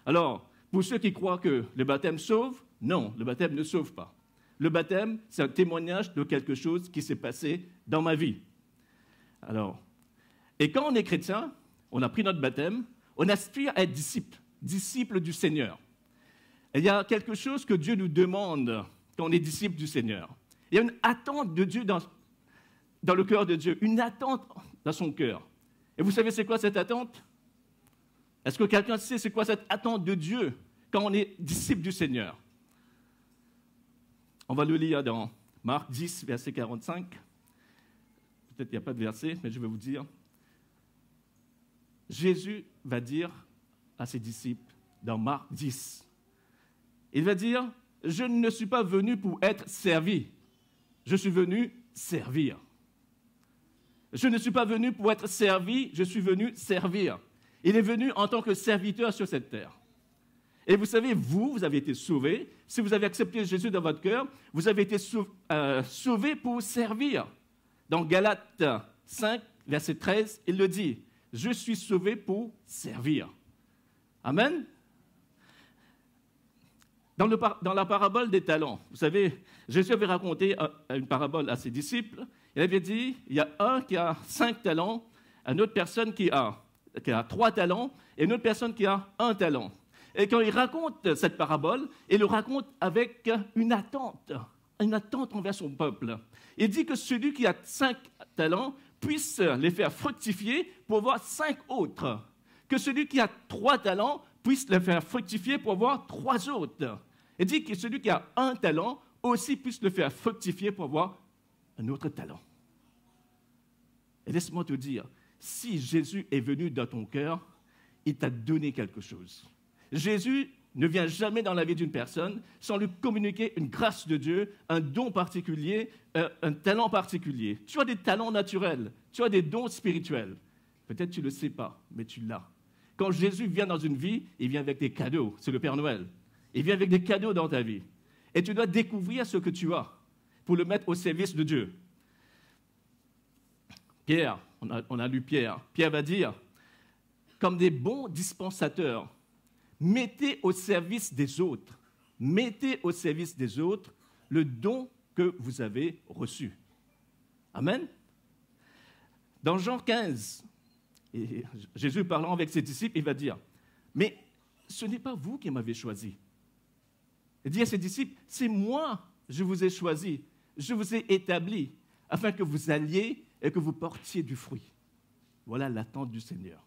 S8: Alors, pour ceux qui croient que le baptême sauve, non, le baptême ne sauve pas. Le baptême, c'est un témoignage de quelque chose qui s'est passé dans ma vie. Alors, et quand on est chrétien, on a pris notre baptême, on aspire à être disciple du Seigneur. Et il y a quelque chose que Dieu nous demande quand on est disciple du Seigneur. Il y a une attente de Dieu dans le cœur de Dieu, une attente dans son cœur. Et vous savez c'est quoi cette attente? Est-ce que quelqu'un sait c'est quoi cette attente de Dieu quand on est disciple du Seigneur? On va le lire dans Marc 10, verset 45. Peut-être qu'il n'y a pas de verset, mais je vais vous dire. Jésus va dire à ses disciples dans Marc 10, il va dire, « Je ne suis pas venu pour être servi, je suis venu servir. Je ne suis pas venu pour être servi, je suis venu servir. » Il est venu en tant que serviteur sur cette terre. Et vous savez, vous avez été sauvés. Si vous avez accepté Jésus dans votre cœur, vous avez été sauvés pour servir. Dans Galates 5, verset 13, il le dit, « Je suis sauvé pour servir. » Amen. Dans la parabole des talents, vous savez, Jésus avait raconté une parabole à ses disciples. Il avait dit, il y a un qui a 5 talents, une autre personne qui a 3 talents, et une autre personne qui a 1 talent. Et quand il raconte cette parabole, il le raconte avec une attente envers son peuple. Il dit que celui qui a 5 talents puisse les faire fructifier pour avoir 5 autres. Que celui qui a 3 talents puisse les faire fructifier pour avoir 3 autres. Il dit que celui qui a 1 talent aussi puisse le faire fructifier pour avoir un autre talent. Et laisse-moi te dire, si Jésus est venu dans ton cœur, il t'a donné quelque chose. Jésus ne vient jamais dans la vie d'une personne sans lui communiquer une grâce de Dieu, un don particulier, un talent particulier. Tu as des talents naturels, tu as des dons spirituels. Peut-être tu ne le sais pas, mais tu l'as. Quand Jésus vient dans une vie, il vient avec des cadeaux. C'est le Père Noël. Il vient avec des cadeaux dans ta vie. Et tu dois découvrir ce que tu as pour le mettre au service de Dieu. Pierre, on a lu Pierre. Pierre va dire, comme des bons dispensateurs, mettez au service des autres le don que vous avez reçu. Amen. Dans Jean 15, et Jésus parlant avec ses disciples, il va dire, mais ce n'est pas vous qui m'avez choisi. Il dit à ses disciples, c'est moi, je vous ai choisi, je vous ai établi, afin que vous alliez et que vous portiez du fruit. Voilà l'attente du Seigneur.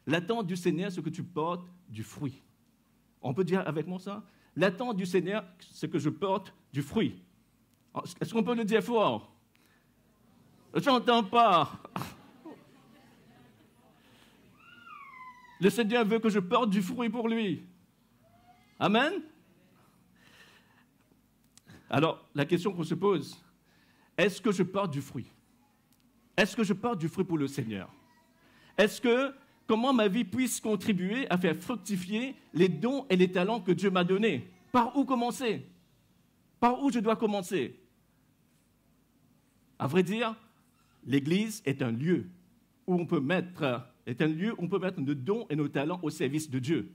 S8: L'attente du Seigneur, c'est que tu portes du fruit. On peut dire avec moi ça? L'attente du Seigneur, c'est que je porte du fruit. Est-ce qu'on peut le dire fort? Je n'entends pas. Le Seigneur veut que je porte du fruit pour lui. Amen. Alors, la question qu'on se pose, est-ce que je porte du fruit? Est-ce que je porte du fruit pour le Seigneur? Comment ma vie puisse contribuer à faire fructifier les dons et les talents que Dieu m'a donnés? Par où commencer? Par où je dois commencer? À vrai dire, l'Église est un lieu où on peut mettre nos dons et nos talents au service de Dieu.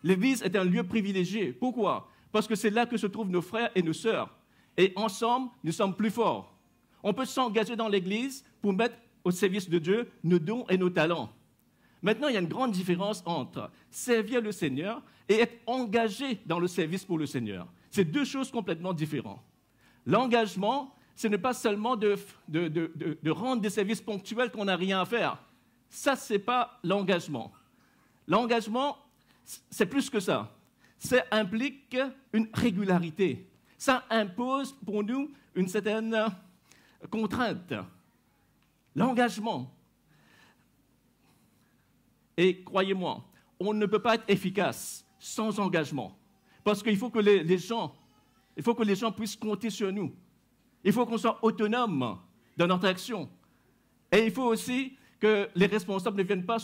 S8: L'Église est un lieu privilégié. Pourquoi? Parce que c'est là que se trouvent nos frères et nos sœurs. Et ensemble, nous sommes plus forts. On peut s'engager dans l'Église pour mettre au service de Dieu nos dons et nos talents. Maintenant, il y a une grande différence entre servir le Seigneur et être engagé dans le service pour le Seigneur. C'est deux choses complètement différentes. L'engagement, ce n'est pas seulement de rendre des services ponctuels qu'on n'a rien à faire. Ça, ce n'est pas l'engagement. L'engagement, c'est plus que ça. Ça implique une régularité. Ça impose pour nous une certaine contrainte. L'engagement. Et croyez-moi, on ne peut pas être efficace sans engagement. Parce qu'il faut que les gens puissent compter sur nous. Il faut qu'on soit autonome dans notre action. Et il faut aussi que les responsables ne viennent pas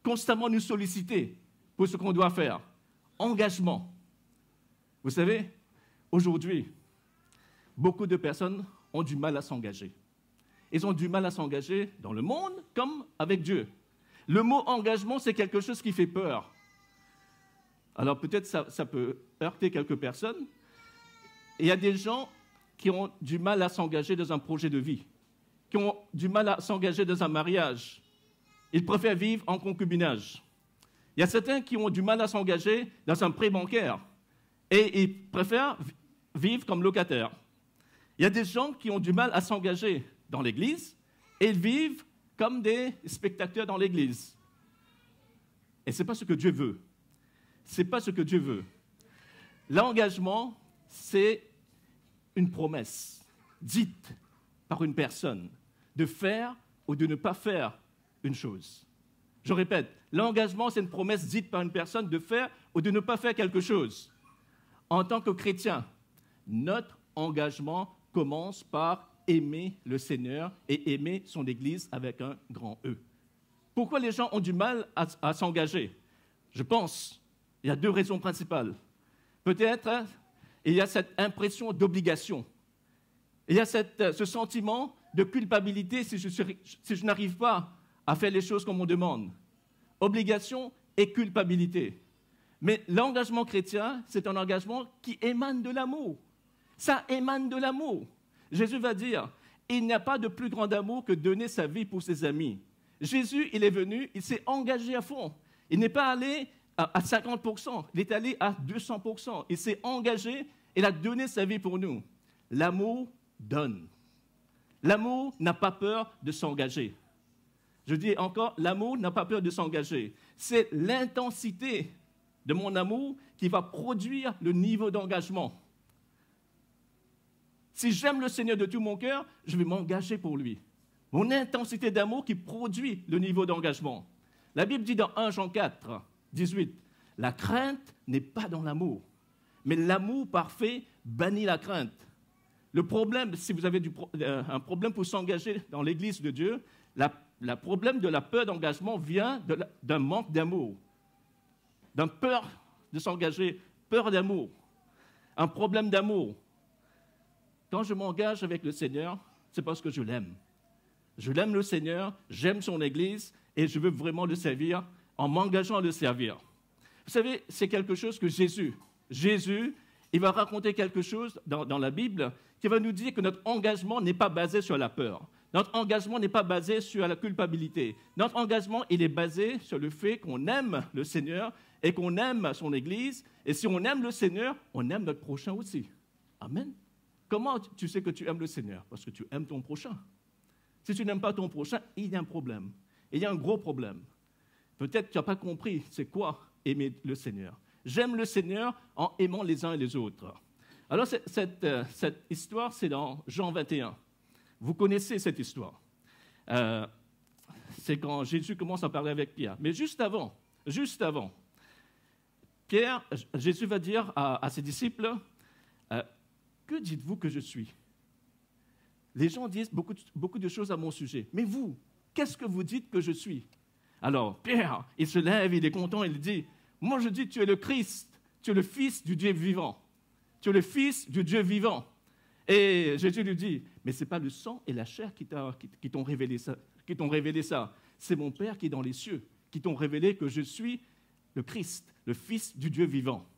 S8: constamment nous solliciter pour ce qu'on doit faire. Engagement. Vous savez, aujourd'hui, beaucoup de personnes ont du mal à s'engager. Ils ont du mal à s'engager dans le monde comme avec Dieu. Le mot engagement, c'est quelque chose qui fait peur. Alors peut-être ça peut heurter quelques personnes. Et il y a des gens qui ont du mal à s'engager dans un projet de vie, qui ont du mal à s'engager dans un mariage. Ils préfèrent vivre en concubinage. Il y a certains qui ont du mal à s'engager dans un prêt bancaire et ils préfèrent vivre comme locataires. Il Il y a des gens qui ont du mal à s'engager dans l'Église et ils vivent comme des spectateurs dans l'Église. Et ce n'est pas ce que Dieu veut. Ce n'est pas ce que Dieu veut. L'engagement, c'est une promesse dite par une personne de faire ou de ne pas faire une chose. Je répète, l'engagement, c'est une promesse dite par une personne de faire ou de ne pas faire quelque chose. En tant que chrétien, notre engagement commence par aimer le Seigneur et aimer son Église avec un grand E. Pourquoi les gens ont du mal à s'engager? Je pense, il y a deux raisons principales. Peut-être, il y a cette impression d'obligation. Il y a ce sentiment de culpabilité si je n'arrive pas à faire les choses comme on demande. Obligation et culpabilité. Mais l'engagement chrétien, c'est un engagement qui émane de l'amour. Ça émane de l'amour. Jésus va dire, il n'y a pas de plus grand amour que donner sa vie pour ses amis. Jésus, il est venu, il s'est engagé à fond. Il n'est pas allé à 50%, il est allé à 200%. Il s'est engagé, il a donné sa vie pour nous. L'amour donne. L'amour n'a pas peur de s'engager. Je dis encore, l'amour n'a pas peur de s'engager. C'est l'intensité de mon amour qui va produire le niveau d'engagement. Si j'aime le Seigneur de tout mon cœur, je vais m'engager pour lui. Mon intensité d'amour qui produit le niveau d'engagement. La Bible dit dans 1 Jean 4, 18, « La crainte n'est pas dans l'amour, mais l'amour parfait bannit la crainte. » Le problème, si vous avez un problème pour s'engager dans l'Église de Dieu, le problème de la peur d'engagement vient d'un manque d'amour, d'une peur de s'engager, peur d'amour, un problème d'amour. Quand je m'engage avec le Seigneur, c'est parce que je l'aime. Je l'aime le Seigneur, j'aime son Église et je veux vraiment le servir en m'engageant à le servir. Vous savez, c'est quelque chose que Jésus, il va raconter quelque chose dans la Bible qui va nous dire que notre engagement n'est pas basé sur la peur. Notre engagement n'est pas basé sur la culpabilité. Notre engagement, il est basé sur le fait qu'on aime le Seigneur et qu'on aime son Église. Et si on aime le Seigneur, on aime notre prochain aussi. Amen. Comment tu sais que tu aimes le Seigneur? Parce que tu aimes ton prochain. Si tu n'aimes pas ton prochain, il y a un problème. Il y a un gros problème. Peut-être que tu n'as pas compris c'est quoi aimer le Seigneur. J'aime le Seigneur en aimant les uns et les autres. Alors, cette histoire, c'est dans Jean 21. Vous connaissez cette histoire. C'est quand Jésus commence à parler avec Pierre. Mais juste avant, Jésus va dire à ses disciples, que dites-vous que je suis? Les gens disent beaucoup de choses à mon sujet. Mais vous, qu'est-ce que vous dites que je suis? Alors, Pierre, il se lève, il est content, il dit, moi je dis, tu es le Christ, tu es le Fils du Dieu vivant. Tu es le Fils du Dieu vivant. Et Jésus lui dit, mais ce n'est pas le sang et la chair qui t'ont révélé ça. C'est mon Père qui est dans les cieux, qui t'ont révélé que je suis le Christ, le Fils du Dieu vivant.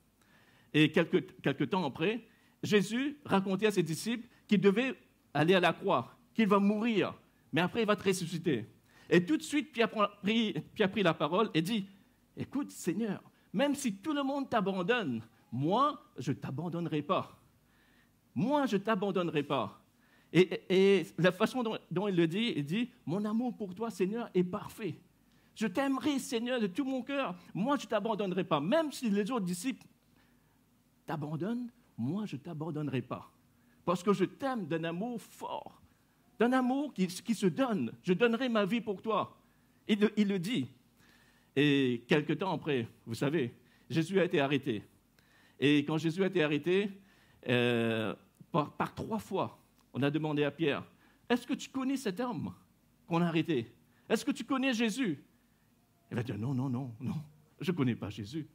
S8: Et quelques temps après, Jésus racontait à ses disciples qu'il devait aller à la croix, qu'il va mourir, mais après il va te ressusciter. Et tout de suite, Pierre a pris la parole et dit, écoute Seigneur, même si tout le monde t'abandonne, moi, je ne t'abandonnerai pas. Moi, je ne t'abandonnerai pas. Et la façon dont il le dit, il dit, mon amour pour toi, Seigneur, est parfait. Je t'aimerai, Seigneur, de tout mon cœur. Moi, je ne t'abandonnerai pas. Même si les autres disciples t'abandonnent, moi, je ne t'abandonnerai pas. Parce que je t'aime d'un amour fort, d'un amour qui se donne. Je donnerai ma vie pour toi. Il le dit. Et quelque temps après, vous savez, Jésus a été arrêté. Et quand Jésus a été arrêté, par 3 fois, on a demandé à Pierre, est-ce que tu connais cet homme qu'on a arrêté? Est-ce que tu connais Jésus? Il va dire, non, je ne connais pas Jésus.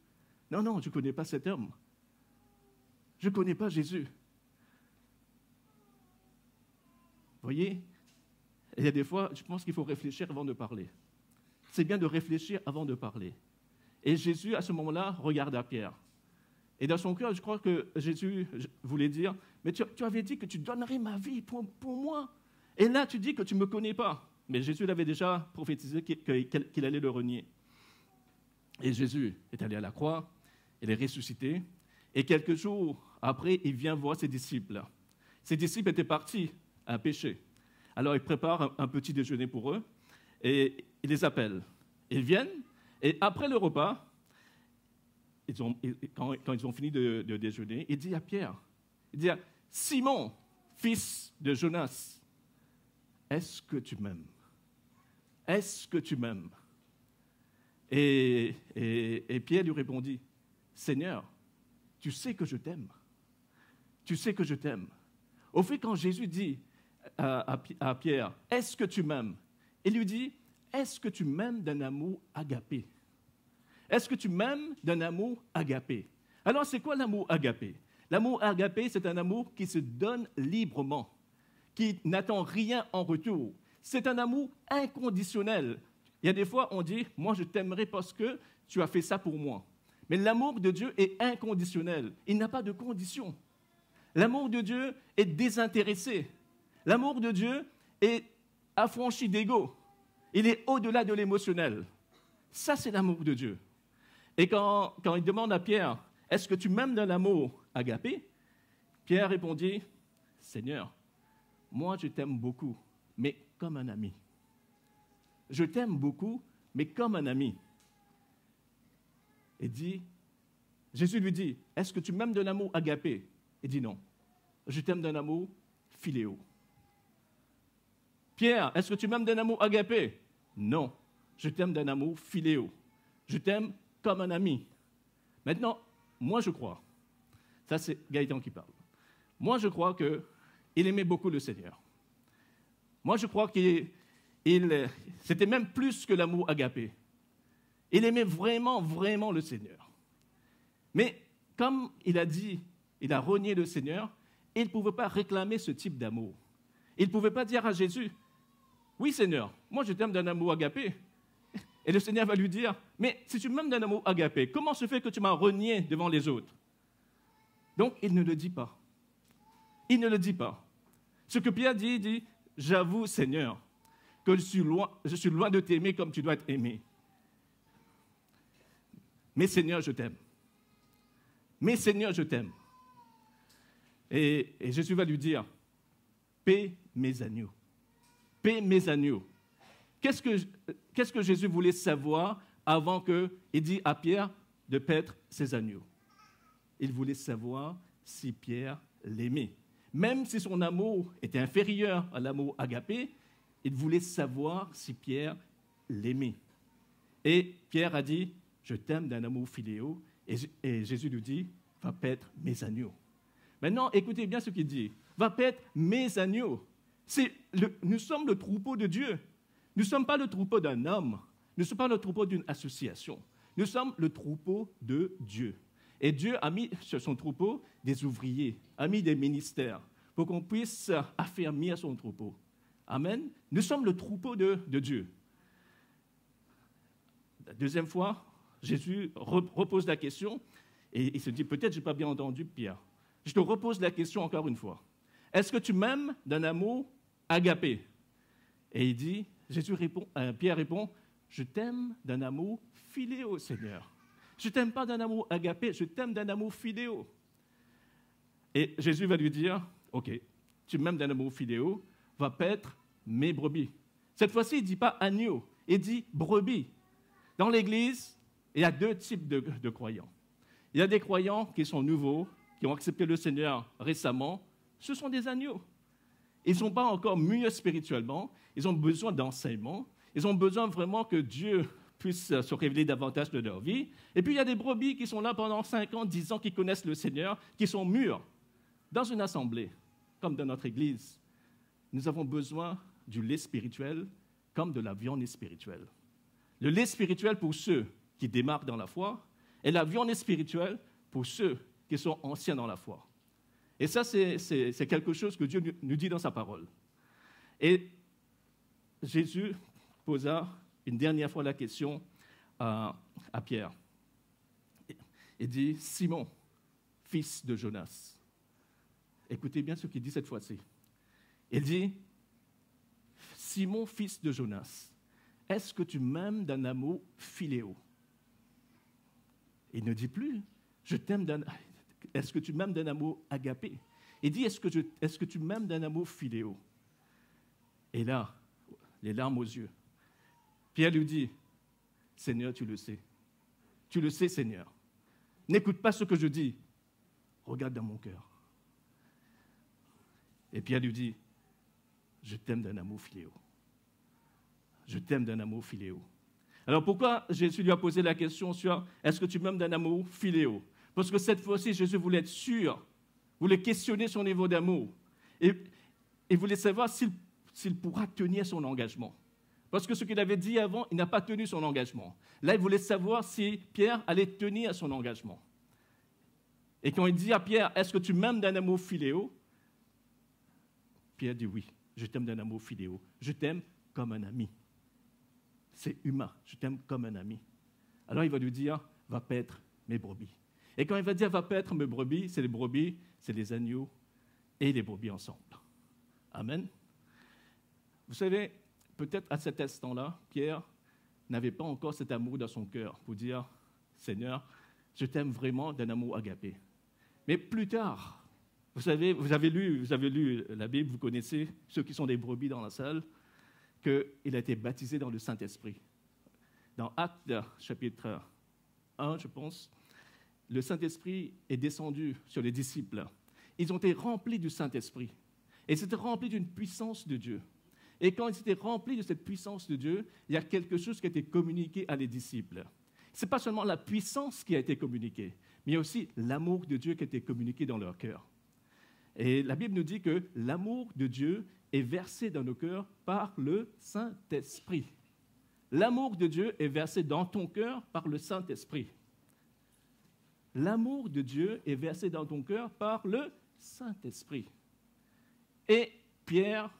S8: Non, je ne connais pas cet homme. Je ne connais pas Jésus. Vous voyez, il y a des fois, je pense qu'il faut réfléchir avant de parler. C'est bien de réfléchir avant de parler. Et Jésus, à ce moment-là, regarda Pierre. Et dans son cœur, je crois que Jésus voulait dire, mais tu avais dit que tu donnerais ma vie pour moi. Et là, tu dis que tu ne me connais pas. Mais Jésus l'avait déjà prophétisé qu'il allait le renier. Et Jésus est allé à la croix, il est ressuscité. Et quelques jours après, il vient voir ses disciples. ses disciples étaient partis à pêcher. Alors il prépare un petit déjeuner pour eux et il les appelle. Ils viennent et après le repas, quand ils ont fini de déjeuner, il dit à Pierre, il dit à Simon, fils de Jonas, est-ce que tu m'aimes? Est-ce que tu m'aimes? Et Pierre lui répondit, Seigneur, tu sais que je t'aime. Tu sais que je t'aime. Au fait, quand Jésus dit à Pierre, est-ce que tu m'aimes? Il lui dit, est-ce que tu m'aimes d'un amour agapé? Est-ce que tu m'aimes d'un amour agapé? Alors, c'est quoi l'amour agapé? L'amour agapé, c'est un amour qui se donne librement, qui n'attend rien en retour. C'est un amour inconditionnel. Il y a des fois, on dit, moi, je t'aimerai parce que tu as fait ça pour moi. Mais l'amour de Dieu est inconditionnel. Il n'a pas de condition. L'amour de Dieu est désintéressé. L'amour de Dieu est affranchi d'ego. Il est au-delà de l'émotionnel. Ça, c'est l'amour de Dieu. Et quand il demande à Pierre, est-ce que tu m'aimes d'un amour agapé? Pierre répondit, Seigneur, moi, je t'aime beaucoup, mais comme un ami. Je t'aime beaucoup, mais comme un ami. Et Jésus lui dit, est-ce que tu m'aimes d'un amour agapé? Il dit non, je t'aime d'un amour philéo. Pierre, est-ce que tu m'aimes d'un amour agapé? Non, je t'aime d'un amour philéo. Je t'aime comme un ami. Maintenant, moi je crois, ça c'est Gaëtan qui parle, moi je crois qu'il aimait beaucoup le Seigneur. Moi je crois c'était même plus que l'amour agapé. Il aimait vraiment, vraiment le Seigneur. Mais comme il a dit, il a renié le Seigneur, il ne pouvait pas réclamer ce type d'amour. Il ne pouvait pas dire à Jésus, oui Seigneur, moi je t'aime d'un amour agapé. Et le Seigneur va lui dire, mais si tu m'aimes d'un amour agapé, comment se fait que tu m'as renié devant les autres? Donc il ne le dit pas. Il ne le dit pas. Ce que Pierre dit, il dit, j'avoue Seigneur, que je suis loin de t'aimer comme tu dois être aimé. Mais Seigneur, je t'aime. Mais Seigneur, je t'aime. Et Jésus va lui dire, paie mes agneaux. Paie mes agneaux. Qu'est-ce que Jésus voulait savoir avant qu'il dise à Pierre de paître ses agneaux? Il voulait savoir si Pierre l'aimait. Même si son amour était inférieur à l'amour agapé, il voulait savoir si Pierre l'aimait. Et Pierre a dit, je t'aime d'un amour philéo. Et Jésus lui dit, va paître mes agneaux. Maintenant, écoutez bien ce qu'il dit. Va paître mes agneaux. Nous sommes le troupeau de Dieu. Nous ne sommes pas le troupeau d'un homme. Nous ne sommes pas le troupeau d'une association. Nous sommes le troupeau de Dieu. Et Dieu a mis sur son troupeau des ouvriers, a mis des ministères pour qu'on puisse affermir son troupeau. Amen. Nous sommes le troupeau de Dieu. La deuxième fois, Jésus repose la question et il se dit, peut-être je n'ai pas bien entendu Pierre. Je te repose la question encore une fois. Est-ce que tu m'aimes d'un amour agapé? Et Pierre répond, je t'aime d'un amour philéo, Seigneur. Je ne t'aime pas d'un amour agapé, je t'aime d'un amour philéo. Et Jésus va lui dire, ok, tu m'aimes d'un amour philéo, va paître mes brebis. Cette fois-ci, il ne dit pas agneau, il dit brebis. Dans l'Église, il y a deux types de croyants. Il y a des croyants qui sont nouveaux, qui ont accepté le Seigneur récemment. Ce sont des agneaux. Ils ne sont pas encore mûrs spirituellement. Ils ont besoin d'enseignement. Ils ont besoin vraiment que Dieu puisse se révéler davantage de leur vie. Et puis, il y a des brebis qui sont là pendant 5 ans, 10 ans, qui connaissent le Seigneur, qui sont mûrs. Dans une assemblée, comme dans notre Église, nous avons besoin du lait spirituel comme de la viande spirituelle. Le lait spirituel pour ceux qui démarrent dans la foi et la viande spirituelle pour ceux qui sont anciens dans la foi. Et ça, c'est quelque chose que Dieu nous dit dans sa parole. Et Jésus posa une dernière fois la question à Pierre. Il dit, Simon, fils de Jonas. Écoutez bien ce qu'il dit cette fois-ci. Il dit, Simon, fils de Jonas, est-ce que tu m'aimes d'un amour philéo? Il ne dit plus, je t'aime d'un... Est-ce que tu m'aimes d'un amour agapé? Il dit, est-ce que tu m'aimes d'un amour philéo? Et là, les larmes aux yeux. Pierre lui dit, Seigneur, tu le sais. Tu le sais, Seigneur. N'écoute pas ce que je dis. Regarde dans mon cœur. Et Pierre lui dit, je t'aime d'un amour philéo. Je t'aime d'un amour philéo. Alors pourquoi Jésus lui a posé la question sur est-ce que tu m'aimes d'un amour philéo? Parce que cette fois-ci, Jésus voulait être sûr, voulait questionner son niveau d'amour et voulait savoir s'il pourra tenir son engagement. Parce que ce qu'il avait dit avant, il n'a pas tenu son engagement. Là, il voulait savoir si Pierre allait tenir son engagement. Et quand il dit à Pierre, est-ce que tu m'aimes d'un amour philéo? Pierre dit oui, je t'aime d'un amour philéo. Je t'aime comme un ami. C'est humain, je t'aime comme un ami. Alors il va lui dire, va paître mes brebis. Et quand il va dire, va paître mes brebis, c'est les agneaux et les brebis ensemble. Amen. Vous savez, peut-être à cet instant-là, Pierre n'avait pas encore cet amour dans son cœur pour dire, Seigneur, je t'aime vraiment d'un amour agapé. Mais plus tard, vous savez, vous avez lu la Bible, vous connaissez, ceux qui sont des brebis dans la salle, qu'il a été baptisé dans le Saint-Esprit. Dans Actes, chapitre 1, je pense, le Saint-Esprit est descendu sur les disciples. Ils ont été remplis du Saint-Esprit. Et ils étaient remplis d'une puissance de Dieu. Et quand ils étaient remplis de cette puissance de Dieu, il y a quelque chose qui a été communiqué à les disciples. Ce n'est pas seulement la puissance qui a été communiquée, mais il y a aussi l'amour de Dieu qui a été communiqué dans leur cœur. Et la Bible nous dit que l'amour de Dieu est versé dans nos cœurs par le Saint-Esprit. L'amour de Dieu est versé dans ton cœur par le Saint-Esprit. L'amour de Dieu est versé dans ton cœur par le Saint-Esprit. Et Pierre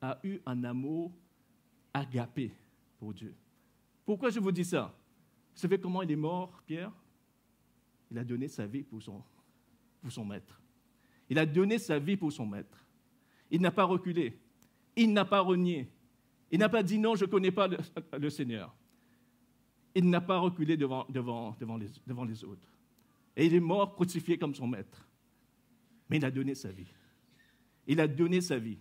S8: a eu un amour agapé pour Dieu. Pourquoi je vous dis ça? Vous savez comment il est mort, Pierre? Il a donné sa vie pour son maître. Il a donné sa vie pour son maître. Il n'a pas reculé. Il n'a pas renié. Il n'a pas dit non, je ne connais pas le Seigneur. Il n'a pas reculé devant les autres. Et il est mort crucifié comme son maître. Mais il a donné sa vie. Il a donné sa vie.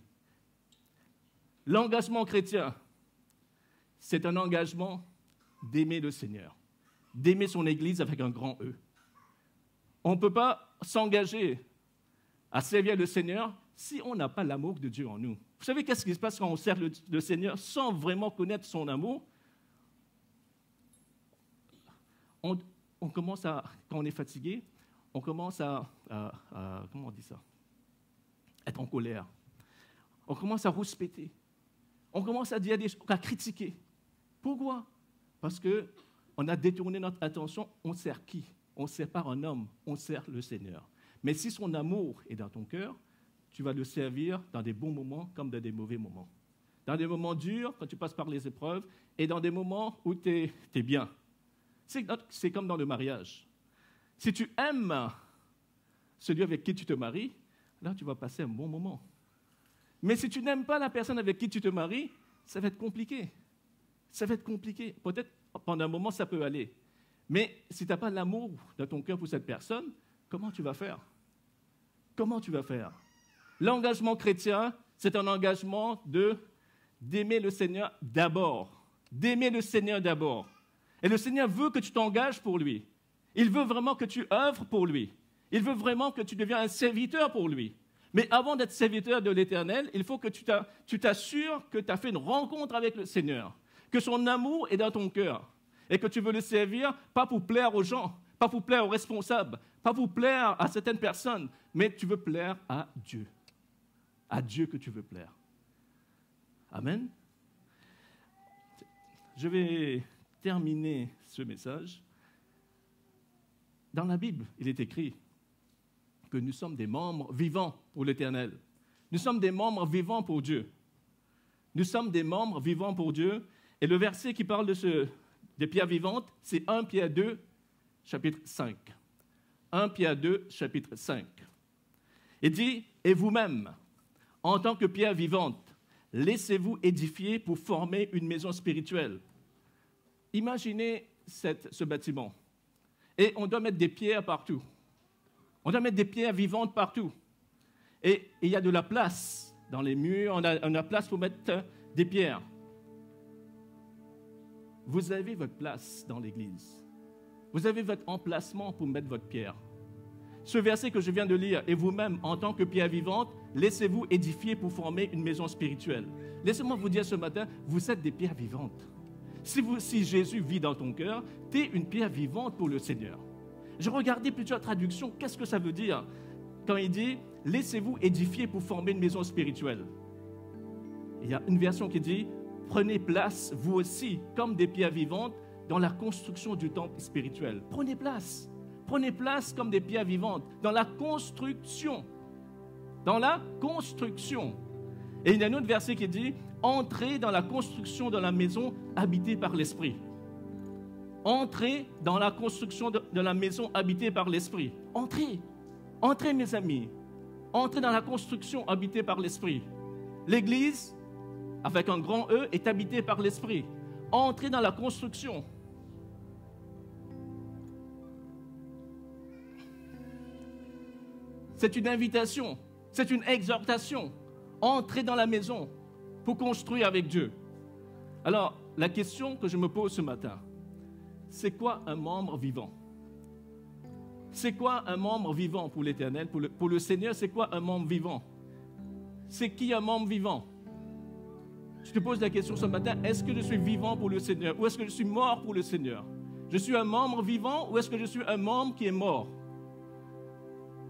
S8: L'engagement chrétien, c'est un engagement d'aimer le Seigneur, d'aimer son Église avec un grand E. On ne peut pas s'engager à servir le Seigneur si on n'a pas l'amour de Dieu en nous. Vous savez qu'est-ce qui se passe quand on sert le Seigneur sans vraiment connaître son amour? On commence à, quand on est fatigué, on commence à comment on dit ça? Être en colère. On commence à rouspéter. On commence à dire à critiquer. Pourquoi? Parce qu'on a détourné notre attention. On sert qui? On ne sert pas un homme, on sert le Seigneur. Mais si son amour est dans ton cœur, tu vas le servir dans des bons moments comme dans des mauvais moments. Dans des moments durs, quand tu passes par les épreuves, et dans des moments où tu es bien. C'est comme dans le mariage. Si tu aimes celui avec qui tu te maries, là, tu vas passer un bon moment. Mais si tu n'aimes pas la personne avec qui tu te maries, ça va être compliqué. Ça va être compliqué. Peut-être pendant un moment, ça peut aller. Mais si tu n'as pas l'amour dans ton cœur pour cette personne, comment tu vas faire? Comment tu vas faire? L'engagement chrétien, c'est un engagement d'aimer le Seigneur d'abord. D'aimer le Seigneur d'abord. Et le Seigneur veut que tu t'engages pour lui. Il veut vraiment que tu œuvres pour lui. Il veut vraiment que tu deviennes un serviteur pour lui. Mais avant d'être serviteur de l'Éternel, il faut que tu t'assures que tu as fait une rencontre avec le Seigneur, que son amour est dans ton cœur et que tu veux le servir, pas pour plaire aux gens, pas pour plaire aux responsables, pas pour plaire à certaines personnes, mais tu veux plaire à Dieu. À Dieu que tu veux plaire. Amen. Je vais terminer ce message. Dans la Bible, il est écrit que nous sommes des membres vivants pour l'Éternel. Nous sommes des membres vivants pour Dieu. Nous sommes des membres vivants pour Dieu. Et le verset qui parle des pierres vivantes, c'est 1 Pierre 2, chapitre 5. 1 Pierre 2, chapitre 5. Il dit, « Et vous-même, en tant que pierre vivante, laissez-vous édifier pour former une maison spirituelle. » Imaginez ce bâtiment. Et on doit mettre des pierres partout. On doit mettre des pierres vivantes partout. Et il y a de la place dans les murs, on a de la place pour mettre des pierres. Vous avez votre place dans l'église. Vous avez votre emplacement pour mettre votre pierre. Ce verset que je viens de lire, et vous-même, en tant que pierre vivante, laissez-vous édifier pour former une maison spirituelle. Laissez-moi vous dire ce matin, vous êtes des pierres vivantes. Si Jésus vit dans ton cœur, tu es une pierre vivante pour le Seigneur. Je regardais plusieurs traductions, qu'est-ce que ça veut dire quand il dit « laissez-vous édifier pour former une maison spirituelle ». Il y a une version qui dit « prenez place, vous aussi, comme des pierres vivantes, dans la construction du temple spirituel. » Prenez place. Prenez place comme des pierres vivantes dans la construction. Dans la construction. Et il y a un autre verset qui dit « entrez dans la construction de la maison habitée par l'Esprit ». Entrez dans la construction de la maison habitée par l'Esprit. Entrez. Entrez, mes amis. Entrez dans la construction habitée par l'Esprit. L'Église, avec un grand E, est habitée par l'Esprit. Entrez dans la construction. C'est une invitation, c'est une exhortation. Entrez dans la maison pour construire avec Dieu. Alors, la question que je me pose ce matin, c'est quoi un membre vivant? C'est quoi un membre vivant pour l'Éternel, pour le Seigneur? C'est quoi un membre vivant? C'est qui un membre vivant? Je te pose la question ce matin, est-ce que je suis vivant pour le Seigneur ou est-ce que je suis mort pour le Seigneur? Je suis un membre vivant ou est-ce que je suis un membre qui est mort?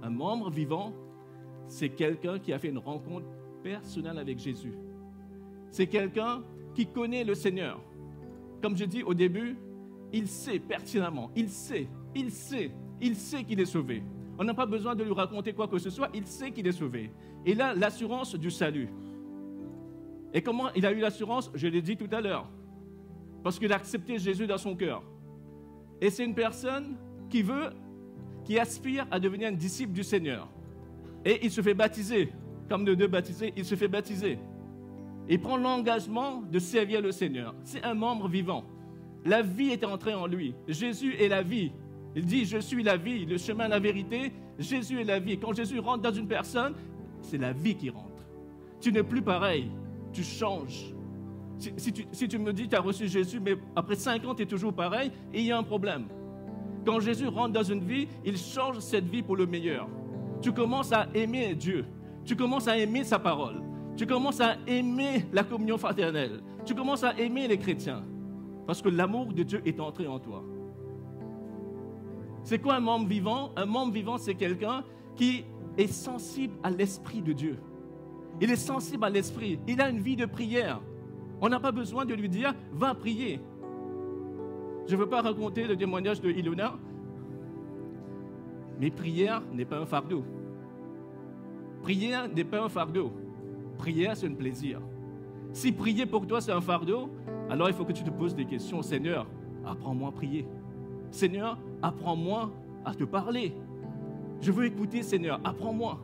S8: Un membre vivant, c'est quelqu'un qui a fait une rencontre personnelle avec Jésus. C'est quelqu'un qui connaît le Seigneur. Comme je dis au début, il sait pertinemment, il sait qu'il est sauvé. On n'a pas besoin de lui raconter quoi que ce soit, il sait qu'il est sauvé. Il a l'assurance du salut. Et comment il a eu l'assurance? Je l'ai dit tout à l'heure. Parce qu'il a accepté Jésus dans son cœur. Et c'est une personne qui aspire à devenir un disciple du Seigneur. Et il se fait baptiser. Comme nos deux baptisés, il se fait baptiser. Il prend l'engagement de servir le Seigneur. C'est un membre vivant. La vie est entrée en lui. Jésus est la vie. Il dit, je suis la vie, le chemin, la vérité. Jésus est la vie. Quand Jésus rentre dans une personne, c'est la vie qui rentre. Tu n'es plus pareil. Tu changes. Si tu me dis, tu as reçu Jésus, mais après 5 ans, tu es toujours pareil, et il y a un problème. Quand Jésus rentre dans une vie, il change cette vie pour le meilleur. Tu commences à aimer Dieu. Tu commences à aimer sa parole. Tu commences à aimer la communion fraternelle. Tu commences à aimer les chrétiens. Parce que l'amour de Dieu est entré en toi. C'est quoi un membre vivant? Un membre vivant, c'est quelqu'un qui est sensible à l'Esprit de Dieu. Il est sensible à l'Esprit. Il a une vie de prière. On n'a pas besoin de lui dire, va prier. Je ne veux pas raconter le témoignage de Ilona, mais prière n'est pas un fardeau. Prière n'est pas un fardeau. Prière, c'est un plaisir. Si prier pour toi, c'est un fardeau, alors il faut que tu te poses des questions. Seigneur, apprends-moi à prier. Seigneur, apprends-moi à te parler. Je veux écouter, Seigneur, apprends-moi.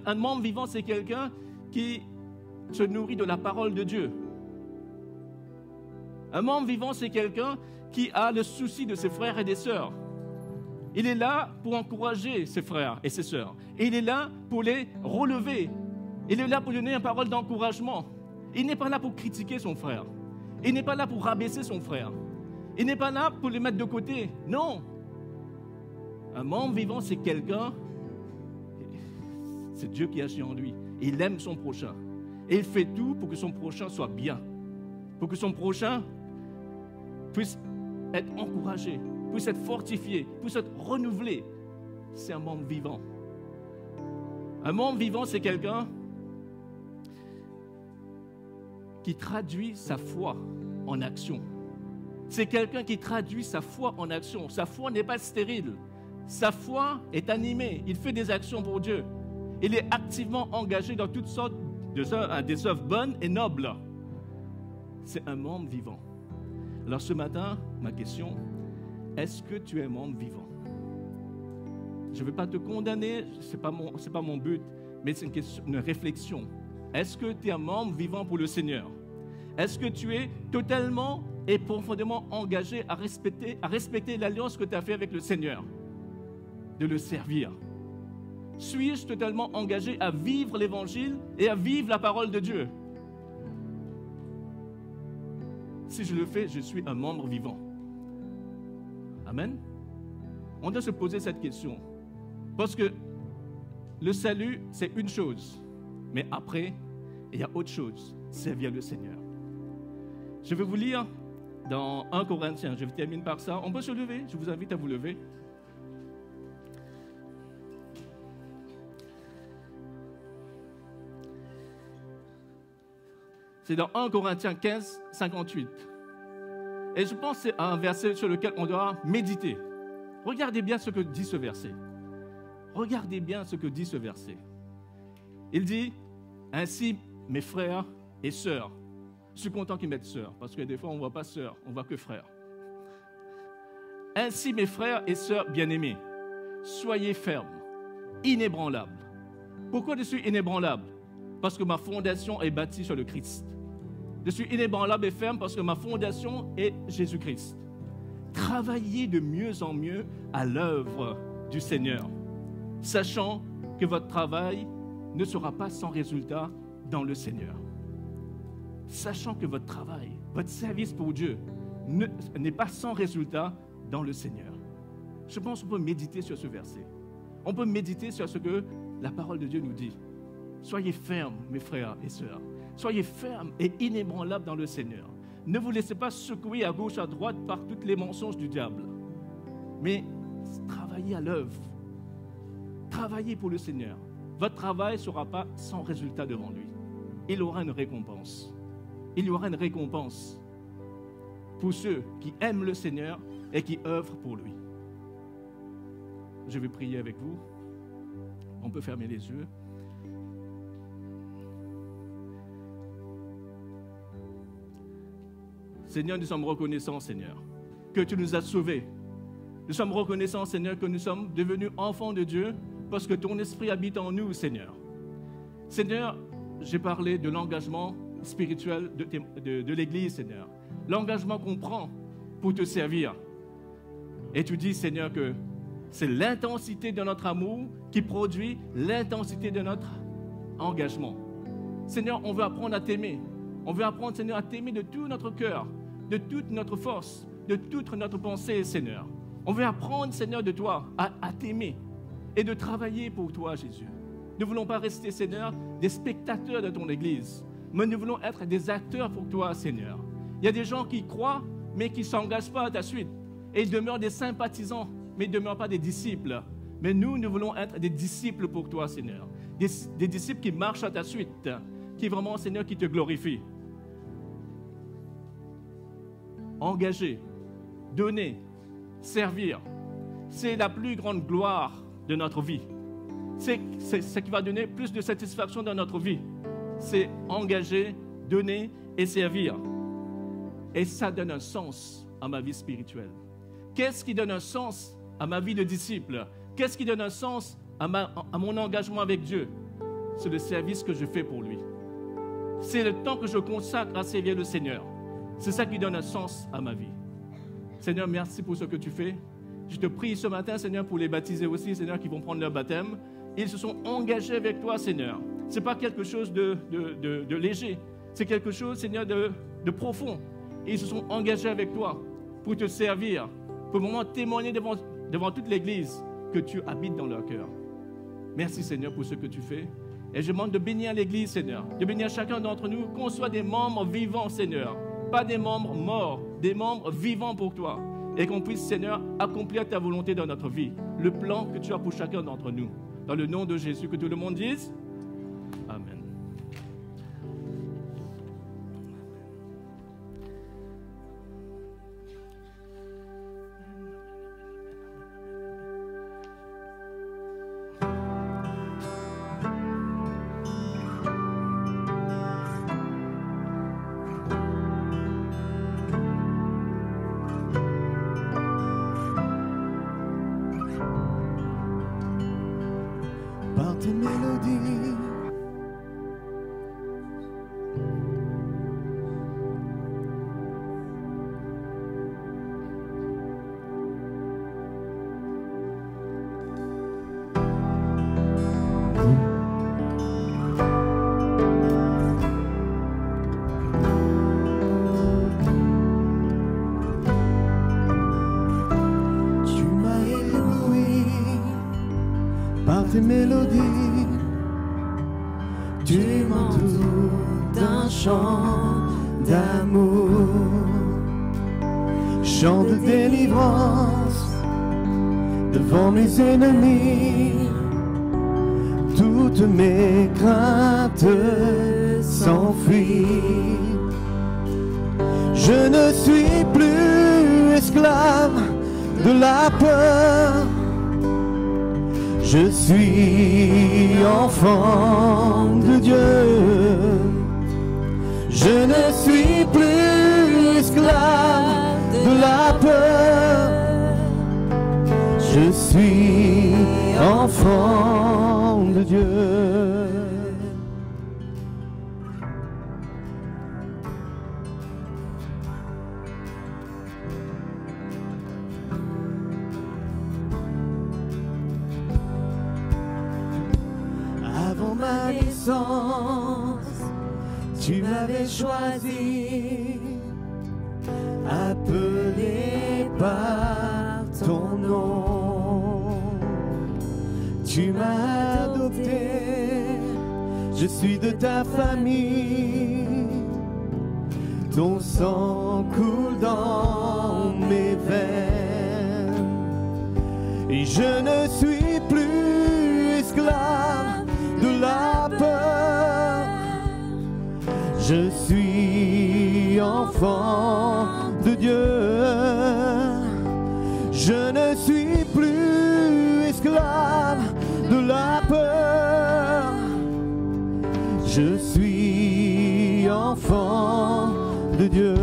S8: Un membre vivant, c'est quelqu'un qui se nourrit de la parole de Dieu. Un membre vivant, c'est quelqu'un qui a le souci de ses frères et des sœurs. Il est là pour encourager ses frères et ses sœurs. Et il est là pour les relever. Il est là pour donner une parole d'encouragement. Il n'est pas là pour critiquer son frère. Il n'est pas là pour rabaisser son frère. Il n'est pas là pour le mettre de côté. Non. Un membre vivant, c'est quelqu'un, c'est Dieu qui agit en lui. Il aime son prochain. Et il fait tout pour que son prochain soit bien. Pour que son prochain puisse être encouragé, puisse être fortifié, puisse être renouvelé. C'est un membre vivant. Un membre vivant, c'est quelqu'un qui traduit sa foi en action. C'est quelqu'un qui traduit sa foi en action. Sa foi n'est pas stérile. Sa foi est animée. Il fait des actions pour Dieu. Il est activement engagé dans toutes sortes des œuvres bonnes et nobles. C'est un membre vivant. Alors ce matin, ma question, est-ce que tu es un membre vivant? Je ne veux pas te condamner, ce n'est pas mon but, mais c'est une réflexion. Est-ce que tu es un membre vivant pour le Seigneur? Est-ce que tu es totalement et profondément engagé à respecter l'alliance que tu as faite avec le Seigneur? De le servir. Suis-je totalement engagé à vivre l'Évangile et à vivre la parole de Dieu? Si je le fais, je suis un membre vivant. Amen. On doit se poser cette question. Parce que le salut, c'est une chose. Mais après, il y a autre chose. Servir le Seigneur. Je vais vous lire dans 1 Corinthiens. Je termine par ça. On peut se lever. Je vous invite à vous lever. C'est dans 1 Corinthiens 15, 58. Et je pense que c'est un verset sur lequel on doit méditer. Regardez bien ce que dit ce verset. Regardez bien ce que dit ce verset. Il dit, ainsi, mes frères et sœurs, je suis content qu'ils mettent sœurs, parce que des fois, on ne voit pas sœurs, on ne voit que frères. Ainsi, mes frères et sœurs bien-aimés, soyez fermes, inébranlables. Pourquoi je suis inébranlable? Parce que ma fondation est bâtie sur le Christ. Je suis inébranlable et ferme parce que ma fondation est Jésus-Christ. Travaillez de mieux en mieux à l'œuvre du Seigneur, sachant que votre travail ne sera pas sans résultat dans le Seigneur. Sachant que votre travail, votre service pour Dieu n'est pas sans résultat dans le Seigneur. Je pense qu'on peut méditer sur ce verset. On peut méditer sur ce que la parole de Dieu nous dit. Soyez fermes, mes frères et sœurs. Soyez fermes et inébranlables dans le Seigneur. Ne vous laissez pas secouer à gauche, à droite par tous les mensonges du diable. Mais travaillez à l'œuvre. Travaillez pour le Seigneur. Votre travail ne sera pas sans résultat devant lui. Il aura une récompense. Il y aura une récompense pour ceux qui aiment le Seigneur et qui œuvrent pour lui. Je vais prier avec vous. On peut fermer les yeux. Seigneur, nous sommes reconnaissants, Seigneur, que tu nous as sauvés. Nous sommes reconnaissants, Seigneur, que nous sommes devenus enfants de Dieu parce que ton esprit habite en nous, Seigneur. Seigneur, j'ai parlé de l'engagement spirituel de l'Église, Seigneur. L'engagement qu'on prend pour te servir. Et tu dis, Seigneur, que c'est l'intensité de notre amour qui produit l'intensité de notre engagement. Seigneur, on veut apprendre à t'aimer. On veut apprendre, Seigneur, à t'aimer de tout notre cœur, de toute notre force, de toute notre pensée, Seigneur. On veut apprendre, Seigneur, de toi, à t'aimer et de travailler pour toi, Jésus. Nous ne voulons pas rester, Seigneur, des spectateurs de ton Église, mais nous voulons être des acteurs pour toi, Seigneur. Il y a des gens qui croient, mais qui ne s'engagent pas à ta suite. Et ils demeurent des sympathisants, mais ils ne demeurent pas des disciples. Mais nous voulons être des disciples pour toi, Seigneur. Des disciples qui marchent à ta suite, qui vraiment, Seigneur, qui te glorifient. Engager, donner, servir, c'est la plus grande gloire de notre vie. C'est ce qui va donner plus de satisfaction dans notre vie. C'est engager, donner et servir. Et ça donne un sens à ma vie spirituelle. Qu'est-ce qui donne un sens à ma vie de disciple? Qu'est-ce qui donne un sens à mon engagement avec Dieu? C'est le service que je fais pour lui. C'est le temps que je consacre à servir le Seigneur. C'est ça qui donne un sens à ma vie. Seigneur, merci pour ce que tu fais. Je te prie ce matin, Seigneur, pour les baptiser aussi, Seigneur, qui vont prendre leur baptême. Ils se sont engagés avec toi, Seigneur. Ce n'est pas quelque chose de léger. C'est quelque chose, Seigneur, de profond. Et ils se sont engagés avec toi pour te servir, pour vraiment témoigner devant toute l'Église que tu habites dans leur cœur. Merci, Seigneur, pour ce que tu fais. Et je demande de bénir l'Église, Seigneur, de bénir chacun d'entre nous, qu'on soit des membres vivants, Seigneur. Pas des membres morts, des membres vivants pour toi. Et qu'on puisse, Seigneur, accomplir ta volonté dans notre vie. Le plan que tu as pour chacun d'entre nous. Dans le nom de Jésus, que tout le monde dise Amen.
S3: Par tes mélodies,
S1: tes mélodies. Tu m'entoures d'un chant d'amour, chant de délivrance devant mes ennemis. Toutes mes craintes s'enfuient. Je ne suis plus esclave de la peur. Je suis enfant de Dieu. Je ne suis plus esclave de la peur. Je suis enfant de Dieu. Avant ma naissance, tu m'avais choisi, appelé par ton nom. Tu m'as adopté, je suis de ta famille. Ton sang coule dans mes veines. Et je ne suis plus esclave de la peur. Je suis enfant de Dieu. Je ne suis plus esclave de la peur. Je suis enfant de Dieu.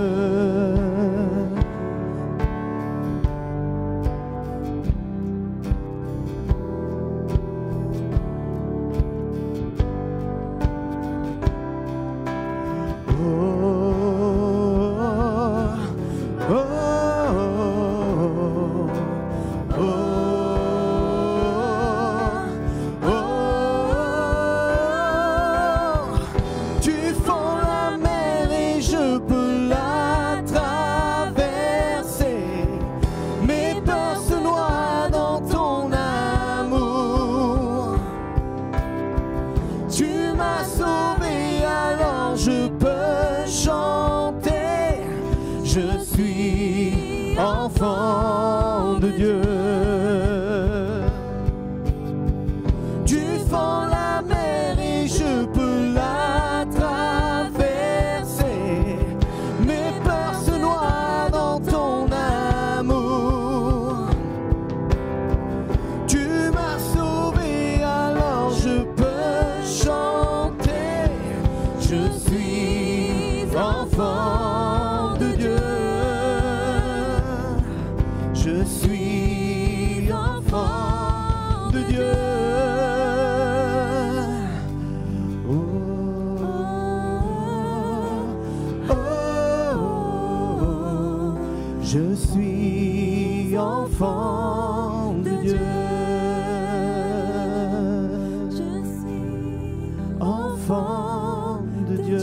S1: Enfant de Dieu, tu fends la mer et je peux la traverser. Mes peurs se noient dans ton amour. Tu m'as sauvé, alors je peux chanter. Je suis enfant de Dieu. Je suis enfant de Dieu. Oh, oh, oh, oh. Je suis enfant de Dieu. Je suis enfant de Dieu.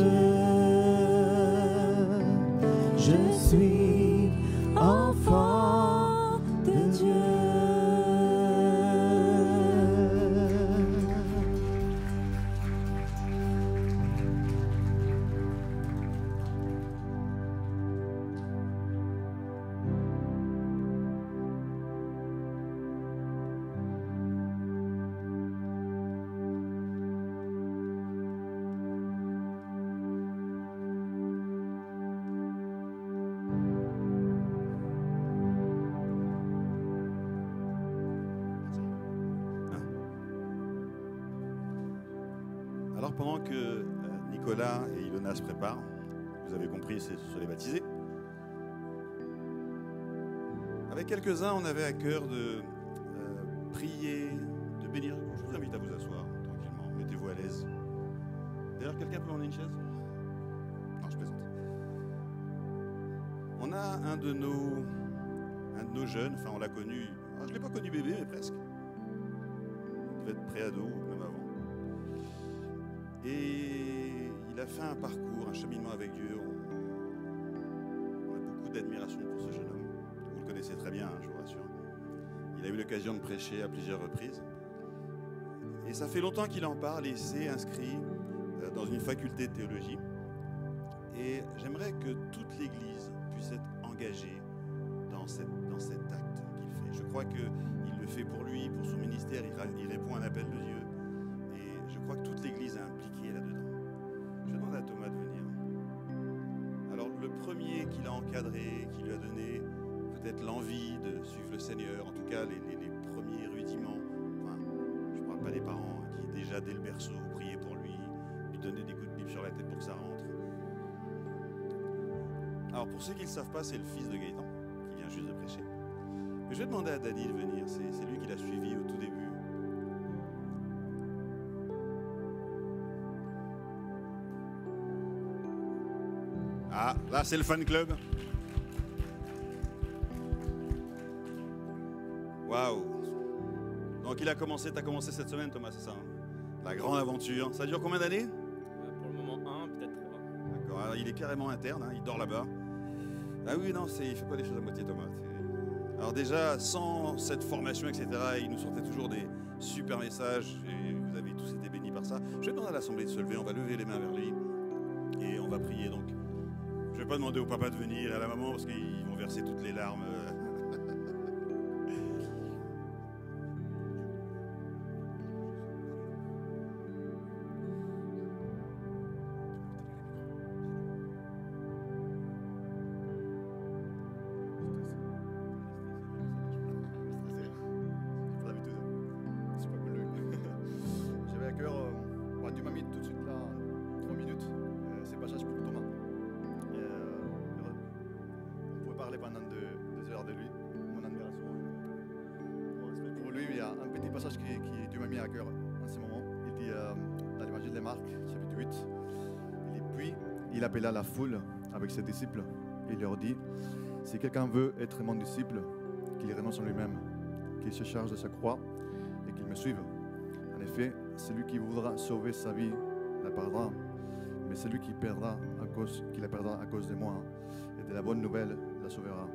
S1: Je suis enfant de Dieu.
S5: Alors pendant que Nicolas et Ilona se préparent, vous avez compris, c'est sur les baptisés. Avec quelques-uns, on avait à cœur de prier, de bénir. Je vous invite à vous asseoir tranquillement, mettez-vous à l'aise. D'ailleurs, quelqu'un peut m'emmener une chaise? Non, je plaisante. On a un de nos jeunes, enfin on l'a connu, je ne l'ai pas connu bébé, mais presque. Il devait être pré-ado, même avant. Et il a fait un parcours, un cheminement avec Dieu. On a beaucoup d'admiration pour ce jeune homme. Vous le connaissez très bien, je vous rassure. Il a eu l'occasion de prêcher à plusieurs reprises. Et ça fait longtemps qu'il en parle et il s'est inscrit dans une faculté de théologie. Et j'aimerais que toute l'Église puisse être engagée dans cet acte qu'il fait. Je crois qu'il le fait pour lui, pour son ministère, il répond à un appel de Dieu. Et je crois que toute l'Église est impliquée là-dedans. Je demande à Thomas de venir. Alors le premier qui l'a encadré, qui lui a donné peut-être l'envie de suivre le Seigneur, en tout cas les premiers rudiments, enfin, je ne parle pas des parents, qui déjà dès le berceau priaient pour lui donnaient des coups de pipe sur la tête pour que ça rentre. Alors pour ceux qui ne le savent pas, c'est le fils de Gaëtan, qui vient juste de prêcher. Mais je vais demander à Danny de venir, c'est lui qui l'a suivi au tout début. Ah, là c'est le fan club. Waouh. Donc il a commencé, t'as commencé cette semaine Thomas, c'est ça hein? La grande aventure. Ça dure combien d'années?
S9: Pour le moment 1, peut-être 3.
S5: D'accord, alors il est carrément interne, hein, il dort là-bas. Ah oui, non, il ne fait pas les choses à moitié Thomas. Alors déjà, sans cette formation, etc., il nous sortait toujours des super messages et vous avez tous été bénis par ça. Je vais demander à l'Assemblée de se lever, on va lever les mains vers lui et on va prier. Donc, je ne vais pas demander au papa de venir et à la maman parce qu'ils vont verser toutes les larmes.
S10: Il appela la foule avec ses disciples et il leur dit, si quelqu'un veut être mon disciple, qu'il renonce en lui-même, qu'il se charge de sa croix et qu'il me suive. En effet, celui qui voudra sauver sa vie la perdra, mais celui qui la perdra à cause de moi et de la bonne nouvelle la sauvera.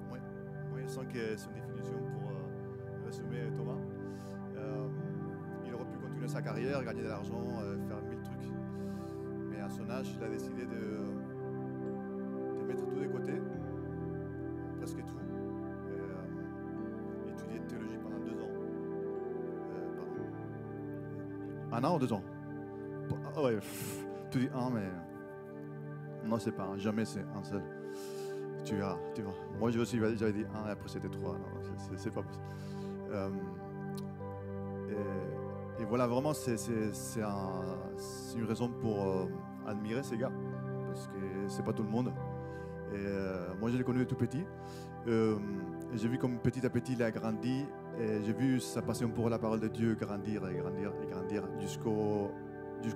S10: Moi, je sens que c'est une définition pour résumer Thomas. Il aurait pu continuer sa carrière, gagner de l'argent, faire 1000 trucs. Mais à son âge, il a décidé de mettre tout de côté, presque tout. Étudier théologie pendant 2 ans. Pardon. 1 an ou 2 ans? Ah ouais, tu dis 1, mais non, c'est pas un, jamais c'est un seul. Tu verras. Moi, j'avais dit 1 et après c'était 3. Non, c'est pas possible. Et voilà, vraiment, c'est une raison pour admirer ces gars, parce que c'est pas tout le monde. Et moi, je l'ai connu tout petit. J'ai vu comme petit à petit, il a grandi, et j'ai vu sa passion pour la parole de Dieu grandir et grandir et grandir jusqu'au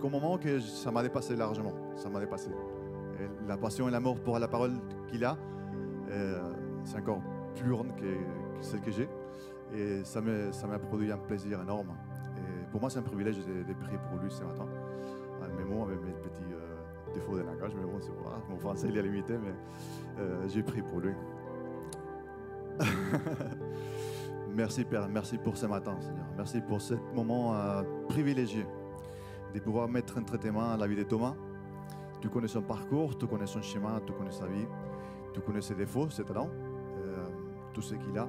S10: moment que ça m'a dépassé largement. Ça m'a dépassé. Et la passion et l'amour pour la parole qu'il a, c'est encore plus grande que celle que j'ai. Et ça m'a produit un plaisir énorme. Et pour moi, c'est un privilège de prier pour lui ce matin. Mes mots, avec mes petits défauts de langage, mais bon, c'est voilà. Mon français, il est limité, mais j'ai prié pour lui. Merci Père, merci pour ce matin, Seigneur. Merci pour ce moment privilégié de pouvoir mettre entre tes mains la vie de Thomas. Tu connais son parcours, tu connais son chemin, tu connais sa vie, tu connais ses défauts, ses talents, tout ce qu'il a.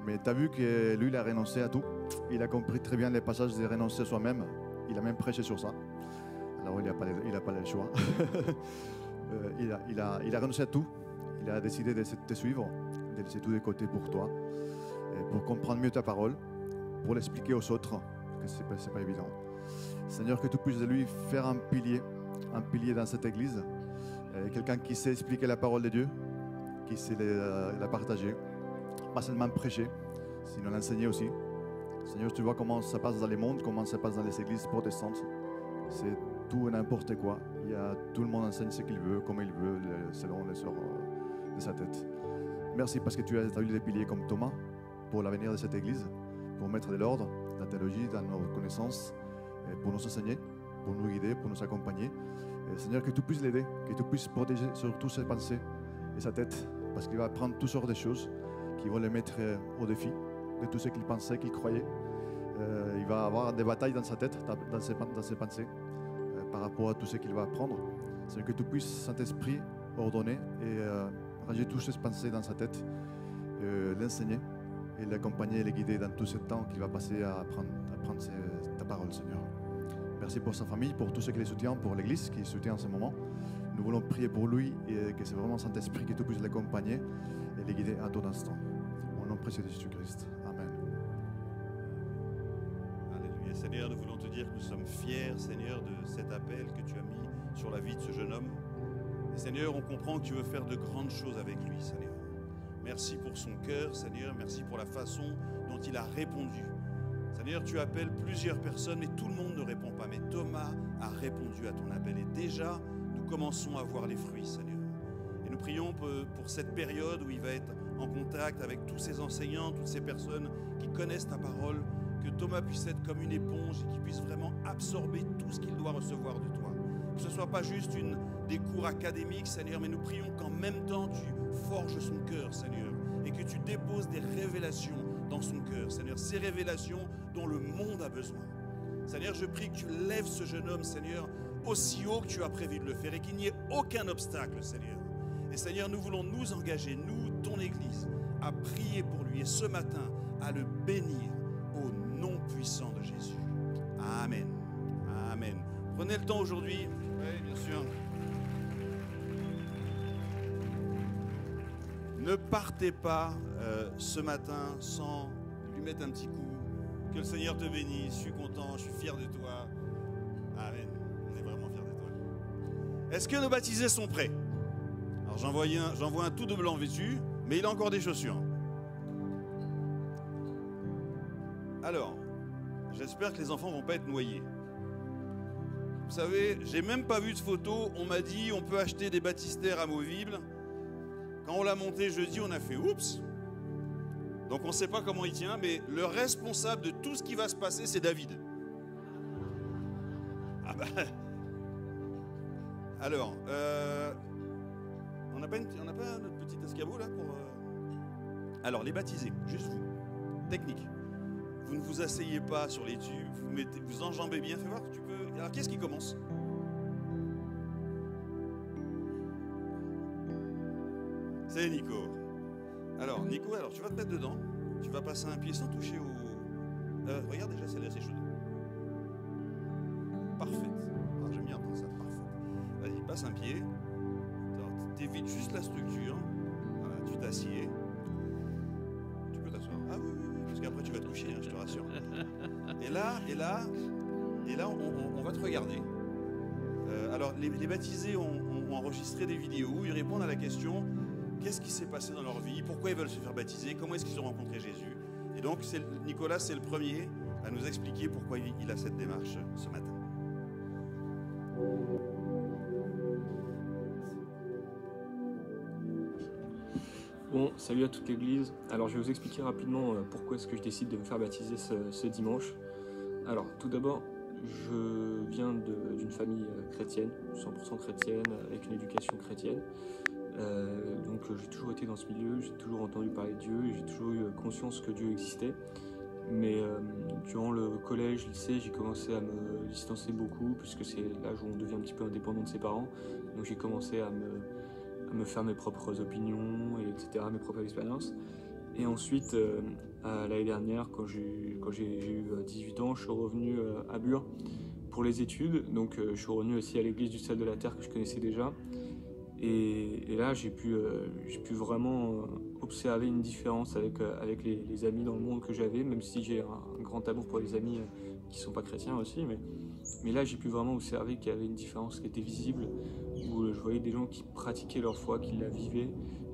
S10: Mais tu as vu que lui, il a renoncé à tout. Il a compris très bien les passages de renoncer à soi-même. Il a même prêché sur ça. Alors, il n'a pas le choix. Il a renoncé à tout. Il a décidé de te suivre, de laisser tout de côté pour toi, et pour comprendre mieux ta parole, pour l'expliquer aux autres, parce que c'est pas évident. Seigneur, que tu puisses de lui faire un pilier dans cette église, quelqu'un qui sait expliquer la parole de Dieu, qui sait la partager. Pas seulement prêcher, sinon l'enseigner aussi. Seigneur, tu vois comment ça passe dans les mondes, comment ça passe dans les églises protestantes. C'est tout et n'importe quoi. Tout le monde enseigne ce qu'il veut, comme il veut, selon les sorts de sa tête. Merci parce que tu as établi des piliers comme Thomas pour l'avenir de cette église, pour mettre de l'ordre, la théologie, dans nos connaissances, pour nous enseigner, pour nous guider, pour nous accompagner. Et Seigneur, que tu puisses l'aider, que tu puisses protéger surtout ses pensées et sa tête, parce qu'il va apprendre toutes sortes de choses qui vont le mettre au défi de tout ce qu'il pensait, qu'il croyait. Il va avoir des batailles dans sa tête, dans ses pensées, par rapport à tout ce qu'il va apprendre. C'est que tu puisses, Saint-Esprit, ordonner et ranger toutes ces pensées dans sa tête, l'enseigner et l'accompagner et le guider dans tout ce temps qu'il va passer à apprendre ta parole, Seigneur. Merci pour sa famille, pour tout ce qui les soutient, pour l'Église qui le soutient en ce moment. Nous voulons prier pour lui et que c'est vraiment Saint-Esprit que tu puisses l'accompagner et le guider à tout instant. Au nom précieux de Jésus-Christ. Amen.
S5: Alléluia. Seigneur, nous voulons te dire que nous sommes fiers, Seigneur, de cet appel que tu as mis sur la vie de ce jeune homme. Et Seigneur, on comprend que tu veux faire de grandes choses avec lui, Seigneur. Merci pour son cœur, Seigneur. Merci pour la façon dont il a répondu. Seigneur, tu appelles plusieurs personnes, mais tout le monde ne répond pas. Mais Thomas a répondu à ton appel. Et déjà, nous commençons à voir les fruits, Seigneur. Et nous prions pour cette période où il va être en contact avec tous ces enseignants, toutes ces personnes qui connaissent ta parole, que Thomas puisse être comme une éponge et qu'il puisse vraiment absorber tout ce qu'il doit recevoir de toi. Que ce ne soit pas juste des cours académiques, Seigneur, mais nous prions qu'en même temps, tu forges son cœur, Seigneur, et que tu déposes des révélations dans son cœur, Seigneur, ces révélations dont le monde a besoin. Seigneur, je prie que tu lèves ce jeune homme, Seigneur, aussi haut que tu as prévu de le faire et qu'il n'y ait aucun obstacle, Seigneur. Et Seigneur, nous voulons nous engager, nous, ton Église, à prier pour lui et ce matin, à le bénir au nom puissant de Jésus. Amen. Amen. Prenez le temps aujourd'hui. Oui, bien sûr. Ne partez pas ce matin sans lui mettre un petit coup. Que le Seigneur te bénisse. Je suis content, je suis fier de toi. Amen. On est vraiment fiers de toi. Est-ce que nos baptisés sont prêts? Alors j'en vois un tout de blanc vêtu, mais il a encore des chaussures. Alors, j'espère que les enfants vont pas être noyés. Vous savez, j'ai même pas vu de photo. On m'a dit on peut acheter des baptistères amovibles. Quand on l'a monté jeudi, on a fait oups. Donc on ne sait pas comment il tient, mais le responsable de tout ce qui va se passer, c'est David. Ah bah. Alors, on n'a pas notre petit escabeau là pour. Alors les baptisés, juste vous. Technique. Vous ne vous asseyez pas sur les tubes, vous enjambez bien. Fais voir, tu peux. Alors qui est-ce qui commence? C'est Nico. Alors, Nico, tu vas te mettre dedans. Tu vas passer un pied sans toucher au... regarde déjà, celle-là, c'est chaude. Parfaite. Ah, j'aime bien entendre ça, parfait. Vas-y, passe un pied. T'évites juste la structure. Voilà, tu t'assieds. Tu peux t'asseoir. Ah oui, parce qu'après tu vas te coucher, hein, je te rassure. Et là, on va te regarder. Alors, les baptisés ont enregistré des vidéos où ils répondent à la question... Qu'est-ce qui s'est passé dans leur vie? Pourquoi ils veulent se faire baptiser? Comment est-ce qu'ils ont rencontré Jésus? Et donc, Nicolas, c'est le premier à nous expliquer pourquoi il a cette démarche ce matin.
S11: Bon, salut à toute l'église. Alors, je vais vous expliquer rapidement pourquoi est-ce que je décide de me faire baptiser ce dimanche. Alors, tout d'abord, je viens d'une famille chrétienne, 100% chrétienne, avec une éducation chrétienne. Donc j'ai toujours été dans ce milieu, j'ai toujours entendu parler de Dieu et j'ai toujours eu conscience que Dieu existait. Mais durant le collège, lycée, j'ai commencé à me distancer beaucoup puisque c'est l'âge où on devient un petit peu indépendant de ses parents. Donc j'ai commencé à me faire mes propres opinions, etc., mes propres expériences. Et ensuite, l'année dernière, quand j'ai eu 18 ans, je suis revenu à Bure pour les études. Donc je suis revenu aussi à l'église du Sel de la Terre que je connaissais déjà. Et là, j'ai pu vraiment observer une différence avec les amis dans le monde que j'avais, même si j'ai un grand amour pour les amis qui ne sont pas chrétiens aussi. Mais là, j'ai pu vraiment observer qu'il y avait une différence qui était visible, où je voyais des gens qui pratiquaient leur foi, qui la vivaient,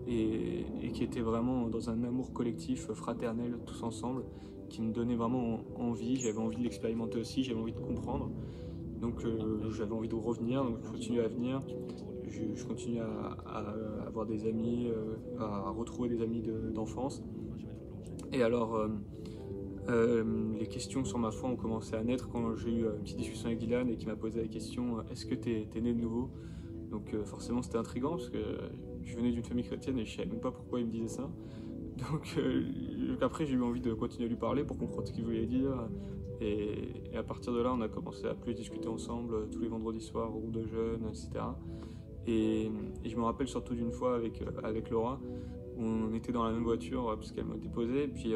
S11: et qui étaient vraiment dans un amour collectif, fraternel, tous ensemble, qui me donnait vraiment envie. J'avais envie de l'expérimenter aussi, j'avais envie de comprendre. Donc j'avais envie de revenir, donc je continue à venir. Je continue à avoir des amis, à retrouver des amis d'enfance. Et alors, les questions sur ma foi ont commencé à naître quand j'ai eu une petite discussion avec Dylan et qui m'a posé la question « Est-ce que t'es né de nouveau ?» Donc forcément c'était intriguant parce que je venais d'une famille chrétienne et je ne savais même pas pourquoi il me disait ça. Donc après j'ai eu envie de continuer à lui parler pour comprendre ce qu'il voulait dire. Et à partir de là, on a commencé à plus discuter ensemble tous les vendredis soirs au groupe de jeunes, etc. Et je me rappelle surtout d'une fois avec Laura, où on était dans la même voiture puisqu'elle me déposait. Puis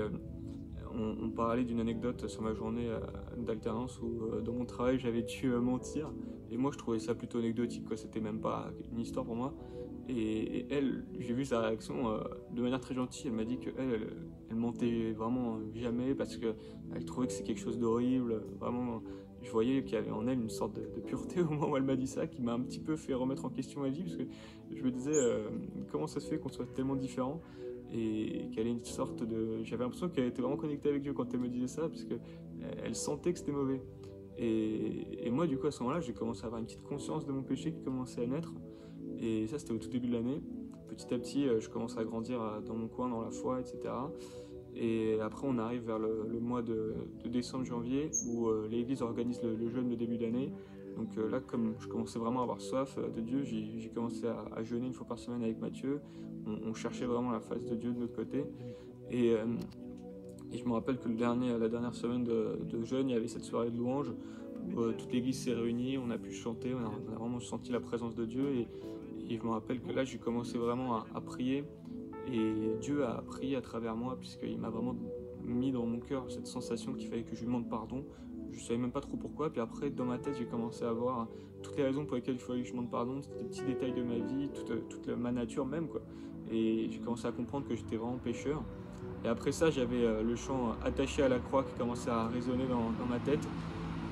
S11: on parlait d'une anecdote sur ma journée d'alternance où dans mon travail j'avais dû mentir. Et moi je trouvais ça plutôt anecdotique, quoi. C'était même pas une histoire pour moi. Et elle, j'ai vu sa réaction de manière très gentille. Elle m'a dit qu'elle mentait vraiment jamais parce qu'elle trouvait que c'est quelque chose d'horrible. Vraiment, je voyais qu'il y avait en elle une sorte de pureté au moment où elle m'a dit ça, qui m'a un petit peu fait remettre en question ma vie, parce que je me disais comment ça se fait qu'on soit tellement différents et qu'elle ait une sorte de... J'avais l'impression qu'elle était vraiment connectée avec Dieu quand elle me disait ça, parce qu'elle sentait que c'était mauvais. Et moi, du coup, à ce moment-là, j'ai commencé à avoir une petite conscience de mon péché qui commençait à naître. Et ça, c'était au tout début de l'année. Petit à petit, je commence à grandir dans mon coin, dans la foi, etc. Et après, on arrive vers le mois de décembre, janvier, où l'église organise le jeûne de début d'année. Donc là, comme je commençais vraiment à avoir soif de Dieu, j'ai commencé à jeûner une fois par semaine avec Mathieu. On cherchait vraiment la face de Dieu de notre côté. Et je me rappelle que la dernière semaine de jeûne, il y avait cette soirée de louange où toute l'église s'est réunie, on a pu chanter, on a vraiment senti la présence de Dieu. Et je me rappelle que là, j'ai commencé vraiment à prier. Et Dieu a prié à travers moi, puisqu'il m'a vraiment mis dans mon cœur cette sensation qu'il fallait que je lui demande pardon. Je ne savais même pas trop pourquoi. Puis après, dans ma tête, j'ai commencé à voir toutes les raisons pour lesquelles il fallait que je demande pardon. C'était des petits détails de ma vie, toute ma nature même, quoi. Et j'ai commencé à comprendre que j'étais vraiment pécheur. Et après ça, j'avais le chant Attaché à la croix qui commençait à résonner dans ma tête.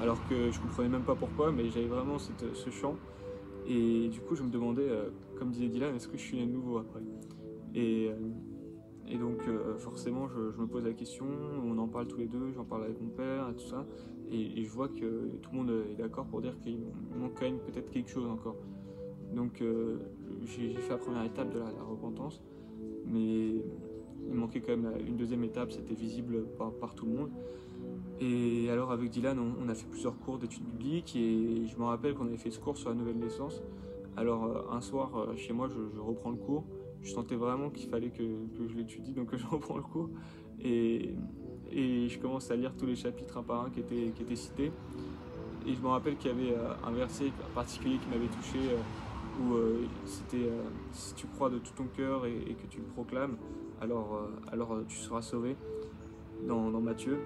S11: Alors que je ne comprenais même pas pourquoi, mais j'avais vraiment ce chant. Et du coup, je me demandais, comme disait Dylan, est-ce que je suis né de nouveau après ? Et donc, forcément, je me pose la question, on en parle tous les deux, j'en parle avec mon père et tout ça. Et je vois que tout le monde est d'accord pour dire qu'il manque quand même peut-être quelque chose encore. Donc, j'ai fait la première étape de la repentance, mais il manquait quand même une deuxième étape, c'était visible par tout le monde. Et alors avec Dylan, on a fait plusieurs cours d'études bibliques et je me rappelle qu'on avait fait ce cours sur la nouvelle naissance. Alors un soir, chez moi, je reprends le cours. Je sentais vraiment qu'il fallait que je l'étudie, donc je reprends le cours. Et je commence à lire tous les chapitres un par un qui étaient cités. Et je me rappelle qu'il y avait un verset particulier qui m'avait touché, où c'était « Si tu crois de tout ton cœur et que tu le proclames, alors tu seras sauvé » dans Matthieu.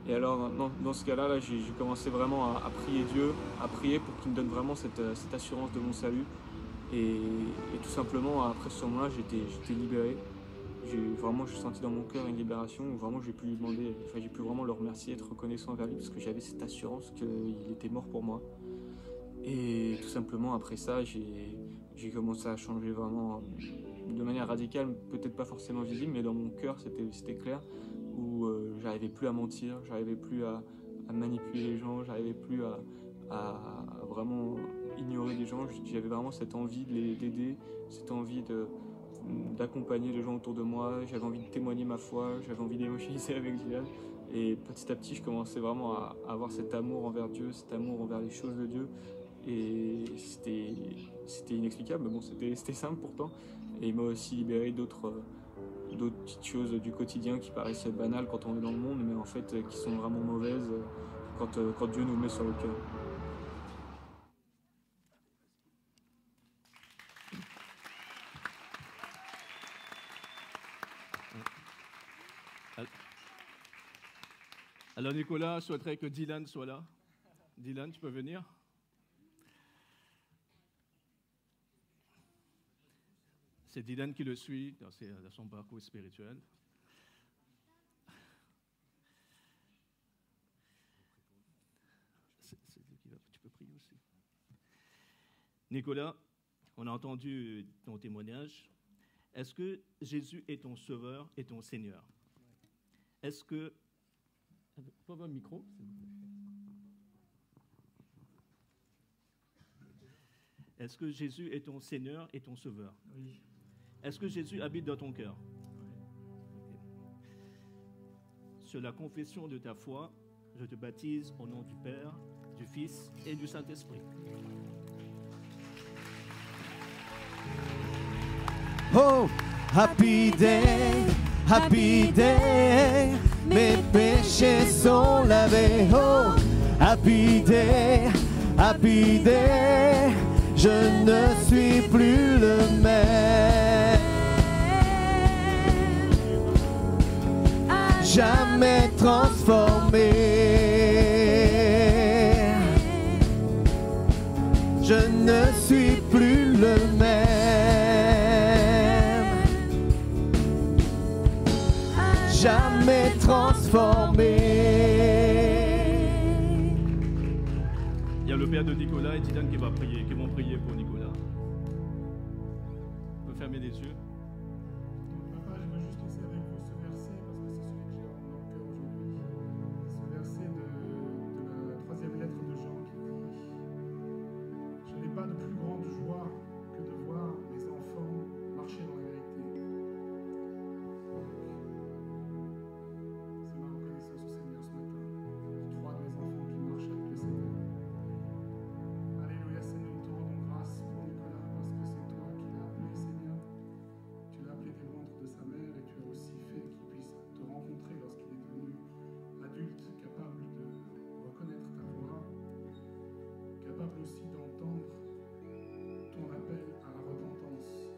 S11: Et alors dans ce cas-là, j'ai commencé vraiment à prier Dieu, à prier pour qu'il me donne vraiment cette assurance de mon salut. Et tout simplement, après ce moment-là, j'étais libéré. J'ai senti dans mon cœur une libération où vraiment j'ai pu lui demander, j'ai pu vraiment le remercier, être reconnaissant envers lui parce que j'avais cette assurance qu'il était mort pour moi. Et tout simplement, après ça, j'ai commencé à changer vraiment de manière radicale, peut-être pas forcément visible, mais dans mon cœur, c'était clair, où j'arrivais plus à mentir, j'arrivais plus à manipuler les gens, j'arrivais plus à vraiment ignorer les gens. J'avais vraiment cette envie d'aider, cette envie d'accompagner les gens autour de moi, j'avais envie de témoigner ma foi, j'avais envie d'évangéliser avec Dylan. Et petit à petit, je commençais vraiment à avoir cet amour envers Dieu, cet amour envers les choses de Dieu. Et c'était inexplicable, mais bon, c'était simple pourtant. Et il m'a aussi libéré d'autres petites choses du quotidien qui paraissaient banales quand on est dans le monde, mais en fait qui sont vraiment mauvaises quand Dieu nous met sur le cœur.
S8: Alors Nicolas, je souhaiterais que Dylan soit là. Dylan, tu peux venir ? C'est Dylan qui le suit dans son parcours spirituel. Tu peux prier aussi. Nicolas, on a entendu ton témoignage. Est-ce que Jésus est ton sauveur et ton Seigneur ? Est-ce que... Faut avoir un micro, s'il vous plaît. Est-ce que Jésus est ton Seigneur et ton Sauveur ?
S11: Oui.
S8: Est-ce que Jésus habite dans ton cœur ?
S11: Oui.
S8: Okay. Sur la confession de ta foi, je te baptise au nom du Père, du Fils et du Saint-Esprit.
S3: Oh, happy day,
S1: Happy day, mes péchés sont lavés. Oh, happy day, je ne suis plus le même. Jamais transformé. Je ne suis plus le même. Jamais transformé.
S8: Il y a le père de Nicolas et Titane qui vont prier pour Nicolas. On peut fermer les yeux.
S12: Papa, je veux juste laisser avec vous ce verset parce que c'est celui que j'ai en cœur aujourd'hui. Ce verset de la 3e lettre de Jean qui dit « Je n'ai pas de plus grande joie que de voir mes enfants marcher dans la vérité. » C'est ma reconnaissance au Seigneur ce matin pour 3 de mes enfants qui marchent avec le Seigneur. Alléluia, Seigneur, nous te rendons grâce pour Nicolas parce que c'est toi qui l'as appelé, Seigneur. Tu l'as appelé des ventres de sa mère et tu as aussi fait qu'il puisse te rencontrer lorsqu'il est devenu adulte, capable de reconnaître ta voix, capable aussi d'entendre ton appel à la repentance,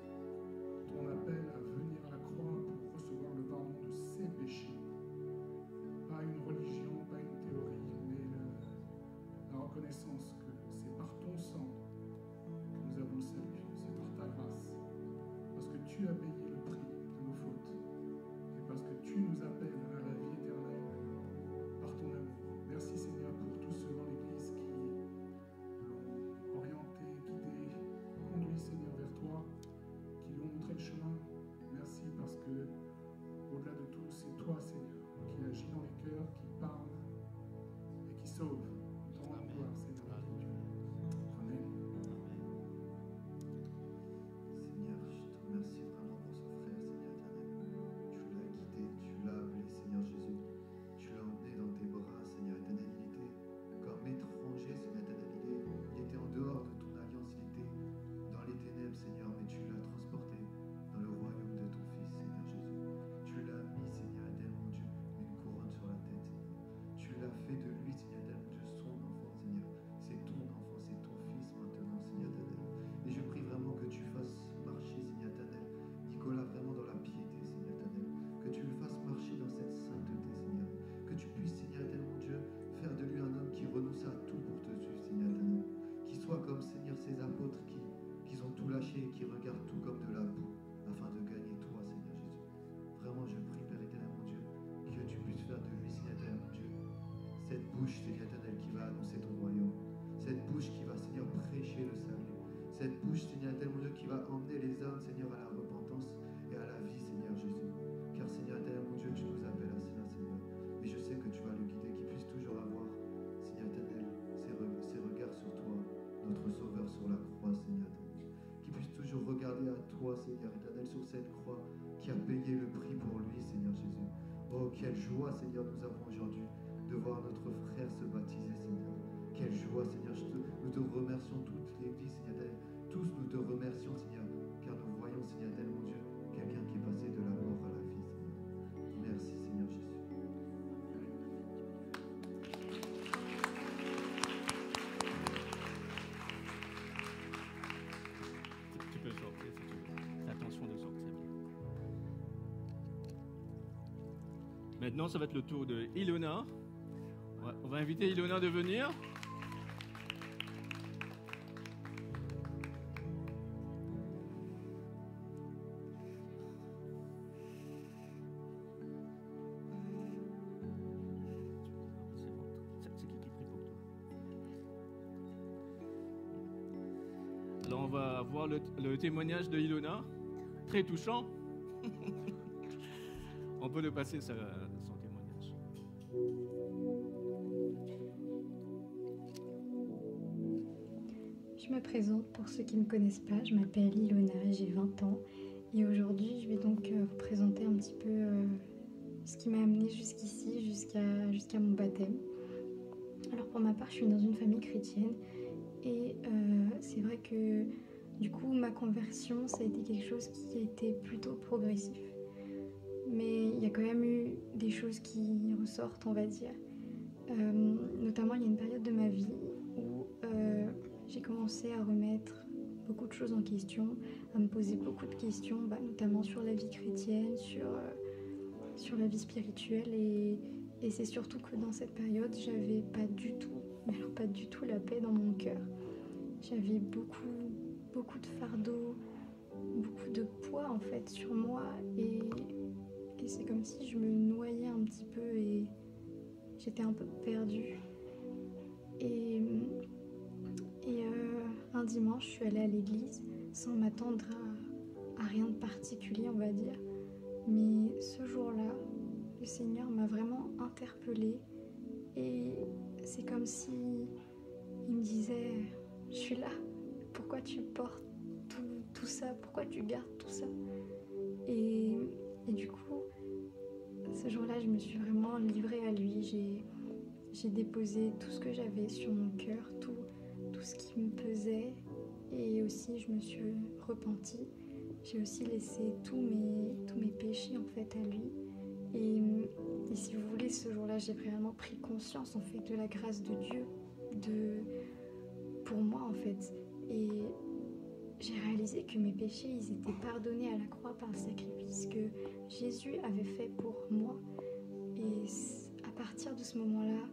S12: ton appel à venir à la croix pour recevoir le pardon de ses péchés. Pas une religion, pas une théorie, mais la reconnaissance que c'est par ton sang que nous avons le salut, c'est par ta grâce, parce que tu as payé le prix de nos fautes, et parce que tu nous appelles à la vie éternelle par ton amour. Merci Seigneur pour tous ceux dans l'Église qui l'ont orienté, guidé, conduit Seigneur vers toi, qui lui ont montré le chemin. Merci parce que au-delà de tout, c'est toi Seigneur qui agis dans les cœurs, qui parle et qui sauve. Nous t'en rendons gloire Seigneur notre Dieu. Amen.
S13: Seigneur, je te remercie vraiment pour ce frère, Seigneur éternel. Tu l'as guidé, tu l'as appelé, Seigneur Jésus. Tu l'as emmené dans tes bras, Seigneur éternel. Il était comme étranger, Seigneur éternel. Il était en dehors de ton alliance, il était dans les ténèbres, Seigneur, mais tu l'as transporté dans le royaume de ton Fils, Seigneur Jésus. Tu l'as mis, Seigneur éternel, mon Dieu, une couronne sur la tête, Seigneur. Tu l'as fait de lui, Seigneur éternel, mon Dieu, son enfant, Seigneur. C'est ton enfant, c'est ton Fils maintenant, Seigneur éternel. Et je prie vraiment que tu fasses marcher, Seigneur éternel, Nicolas vraiment dans la piété, Seigneur éternel. Que tu le fasses marcher dans cette sainteté, Seigneur. Que tu puisses, Seigneur éternel, mon Dieu, faire de lui un homme qui renonce à tout pour te suivre, Seigneur éternel. Qui soit comme, Seigneur, ces apôtres qui ont tout lâché et qui regardent tout comme de la boue afin de gagner toi, Seigneur Jésus. Vraiment, je prie, Père éternel, mon Dieu, que tu puisses faire de lui, Seigneur éternel, mon Dieu, cette bouche, Seigneur éternel, qui va annoncer ton royaume. Cette bouche qui va, Seigneur, prêcher le salut. Cette bouche, Seigneur éternel, mon Dieu, qui va emmener les hommes, Seigneur, à la repentance et à la vie, Seigneur Jésus. Car, Seigneur éternel, mon Dieu, tu nous appelles à cela, Seigneur. Et je sais que tu vas le guider, qu'il puisse toujours avoir, Seigneur éternel, ses regards sur toi, notre Sauveur sur la croix, Seigneur éternel. Qu'il puisse toujours regarder à toi, Seigneur éternel, sur cette croix qui a payé le prix pour lui, Seigneur Jésus. Oh, quelle joie, Seigneur, nous avons aujourd'hui de voir notre frère se baptiser, Seigneur. Quelle joie, Seigneur. Nous te remercions toute l'Église, Seigneur éternel. Tous nous te remercions, Seigneur, car nous voyons, Seigneur éternel, mon Dieu, quelqu'un qui est passé de la mort à la vie, Seigneur. Merci, Seigneur Jésus.
S8: Tu peux sortir si tu veux. Fais attention de sortir. Maintenant, ça va être le tour de Ilona. On va inviter Ilona de venir. Alors on va voir le témoignage de Ilona, très touchant. On peut le passer son témoignage.
S14: Je me présente pour ceux qui ne me connaissent pas, je m'appelle Ilona, j'ai 20 ans et aujourd'hui je vais donc vous présenter un petit peu ce qui m'a amenée jusqu'ici, jusqu'à mon baptême. Alors pour ma part, je suis dans une famille chrétienne et c'est vrai que du coup ma conversion ça a été quelque chose qui a été plutôt progressif. Mais a quand même eu des choses qui ressortent, on va dire. Notamment, il y a une période de ma vie où j'ai commencé à remettre beaucoup de choses en question, à me poser beaucoup de questions, notamment sur la vie chrétienne, sur la vie spirituelle. Et c'est surtout que dans cette période, j'avais pas du tout la paix dans mon cœur. J'avais beaucoup de fardeaux, beaucoup de poids en fait sur moi. Et c'est comme si je me noyais un petit peu et j'étais un peu perdue. Et un dimanche, je suis allée à l'église sans m'attendre à rien de particulier, on va dire. Mais ce jour-là, le Seigneur m'a vraiment interpellée et c'est comme si il me disait « Je suis là, pourquoi tu portes tout ça, pourquoi tu gardes tout ça ?» Et du coup, ce jour-là, je me suis vraiment livrée à lui. J'ai déposé tout ce que j'avais sur mon cœur, tout ce qui me pesait, et aussi je me suis repentie. J'ai aussi laissé tous mes péchés en fait à lui. Et si vous voulez, ce jour-là, j'ai vraiment pris conscience en fait de la grâce de Dieu pour moi en fait. Et j'ai réalisé que mes péchés, ils étaient pardonnés à la croix par le sacrifice que Jésus avait fait pour moi. Et à partir de ce moment-là,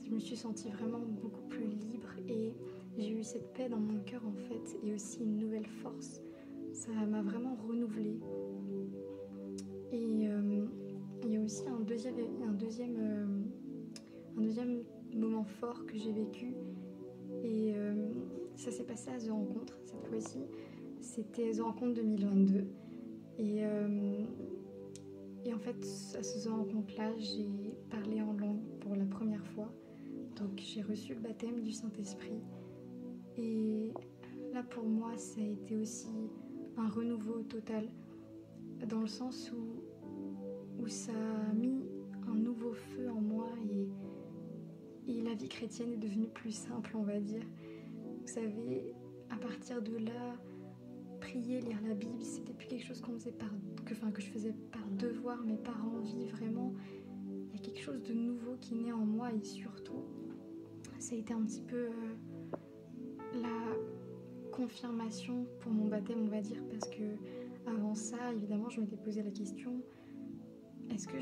S14: je me suis sentie vraiment beaucoup plus libre et j'ai eu cette paix dans mon cœur en fait et aussi une nouvelle force. Ça m'a vraiment renouvelée. Et il y a aussi un deuxième moment fort que j'ai vécu et ça s'est passé à The Rencontre cette fois-ci. C'était The Rencontre 2022 et en fait à ce The Rencontre-là j'ai parlé en langue pour la première fois. Donc j'ai reçu le baptême du Saint-Esprit et là pour moi ça a été aussi un renouveau total dans le sens où ça a mis un nouveau feu en moi et la vie chrétienne est devenue plus simple, on va dire. Vous savez, à partir de là, prier, lire la Bible, c'était plus quelque chose que je faisais par devoir mais par envie. Vraiment, il y a quelque chose de nouveau qui naît en moi et surtout ça a été un petit peu la confirmation pour mon baptême, on va dire, parce que avant ça, évidemment, je m'étais posé la question, est-ce que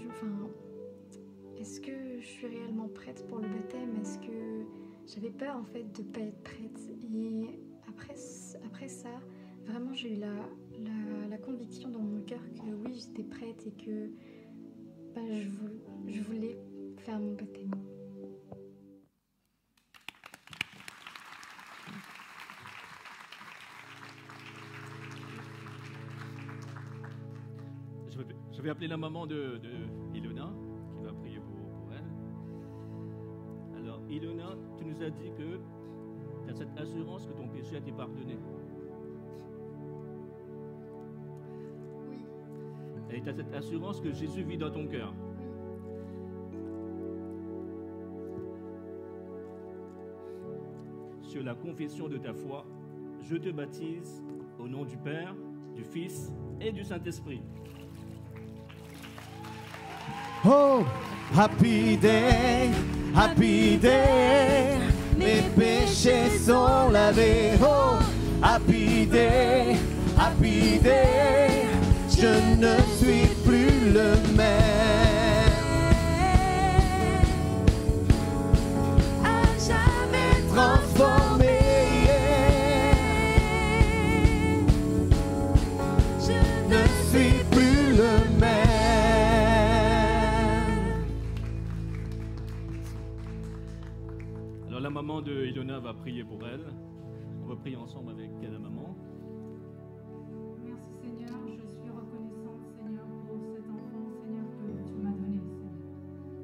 S14: je suis réellement prête pour le baptême? Est-ce que j'avais peur en fait de pas être prête? Et après ça, vraiment j'ai eu la conviction dans mon cœur que oui, j'étais prête et que je voulais faire mon baptême.
S8: Je vais appeler la maman de Ilona, qui va prier pour elle. Alors, Ilona, tu nous as dit que tu as cette assurance que ton péché a été pardonné.
S14: Oui.
S8: Et tu as cette assurance que Jésus vit dans ton cœur. Sur la confession de ta foi, je te baptise au nom du Père, du Fils et du Saint-Esprit.
S3: Oh, happy day, mes péchés sont lavés. Oh, happy day, je ne suis plus le même. À jamais transformé. Je ne suis plus le même.
S8: La maman de Ilona va prier pour elle. On va prier ensemble avec la maman.
S4: Merci Seigneur, je suis reconnaissante Seigneur pour cet enfant Seigneur que tu m'as donné Seigneur.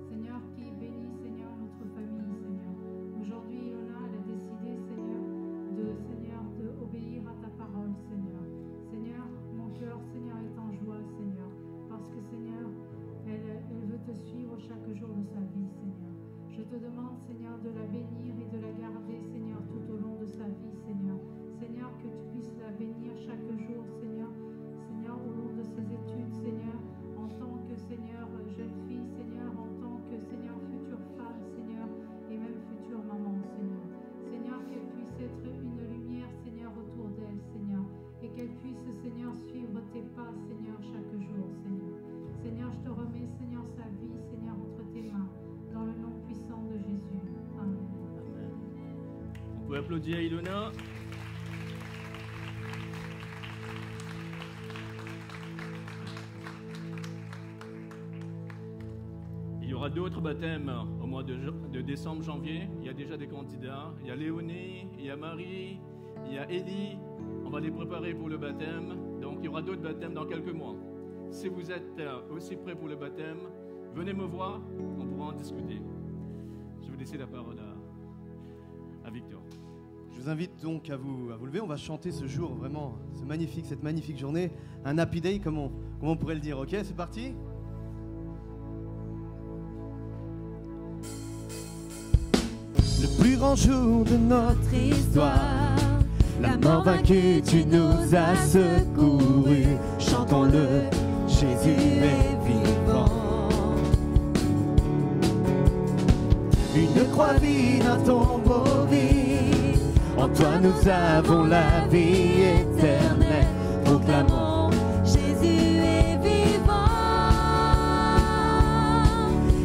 S4: Seigneur qui bénit Seigneur notre famille Seigneur. Aujourd'hui Ilona elle a décidé Seigneur d'obéir à ta parole Seigneur. Seigneur, mon cœur Seigneur est en joie Seigneur parce que Seigneur elle veut te suivre chaque jour de sa vie Seigneur. Je te demande, Seigneur, de la bénir et de la garder, Seigneur, tout au long de sa vie, Seigneur. Seigneur, que tu puisses la
S8: pouvez applaudir Ilona. Il y aura d'autres baptêmes au mois de décembre, janvier. Il y a déjà des candidats. Il y a Léonie, il y a Marie, il y a Élie. On va les préparer pour le baptême. Donc il y aura d'autres baptêmes dans quelques mois. Si vous êtes aussi prêts pour le baptême, venez me voir, on pourra en discuter. Je vais laisser la parole à Victor.
S1: Je vous invite donc à vous lever. On va chanter ce jour vraiment, cette magnifique journée. Un happy day, comme on pourrait le dire. Ok, c'est parti. Le plus grand jour de notre histoire, la mort vaincue, tu nous as secourus. Chantons-le, Jésus est vivant. Une croix vide, un tombeau vide. En toi nous avons la vie éternelle. Proclamons,
S15: Jésus est vivant.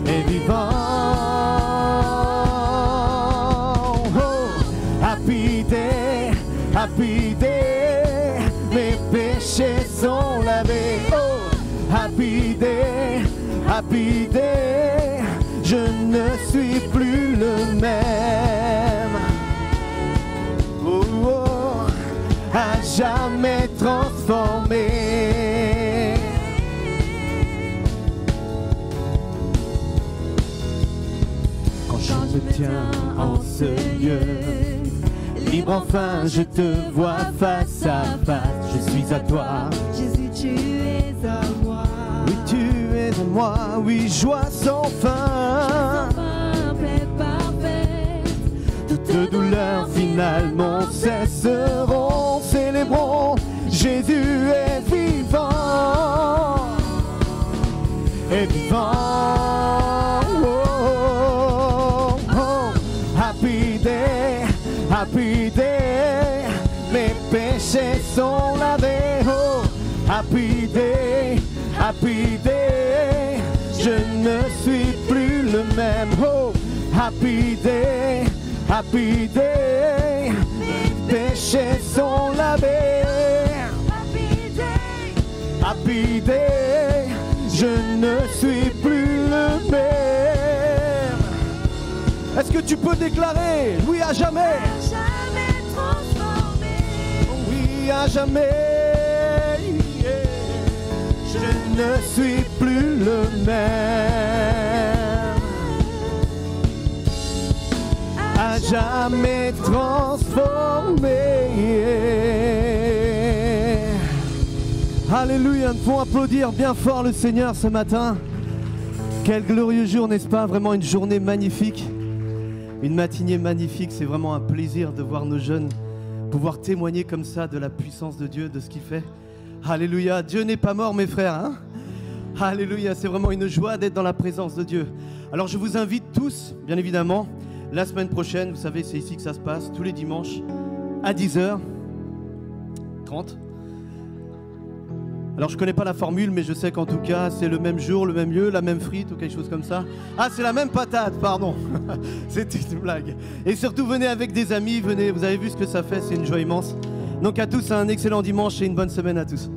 S1: est vivant. Happy day, mes péchés sont lavés. Oh, happy day, je ne suis plus le même. Oh, oh, à jamais transformé. Quand je me tiens en ce lieu, libre enfin, je te vois face à face. Je suis à toi,
S15: Jésus, tu es à moi.
S1: oui, tu es à moi, oui, joie sans fin.
S15: Paix parfaite,
S1: Toutes douleurs finalement cesseront. Célébrons, Jésus est vivant. Est vivant. Oh, oh, oh. Happy day, mes péchés sont lavés. Oh, happy day, je ne suis plus le même. Oh, happy day, mes péchés sont lavés. Happy day, je ne suis plus le même. Est-ce que tu peux déclarer oui à jamais?
S15: jamais transformé.
S1: Oui à jamais. Yeah. Je ne suis plus le même. À jamais transformé. Alléluia, nous pouvons applaudir bien fort le Seigneur ce matin. Quel glorieux jour, n'est-ce pas? Vraiment une journée magnifique. Une matinée magnifique, c'est vraiment un plaisir de voir nos jeunes pouvoir témoigner comme ça de la puissance de Dieu, de ce qu'il fait. Alléluia, Dieu n'est pas mort mes frères, hein? Alléluia, c'est vraiment une joie d'être dans la présence de Dieu. Alors je vous invite tous, bien évidemment, la semaine prochaine, vous savez c'est ici que ça se passe, tous les dimanches à 10h30. Alors je connais pas la formule, mais je sais qu'en tout cas c'est le même jour, le même lieu, la même frite ou quelque chose comme ça. Ah, c'est la même patate, pardon. C'était une blague. Et surtout venez avec des amis, venez, vous avez vu ce que ça fait, c'est une joie immense. Donc à tous un excellent dimanche et une bonne semaine à tous.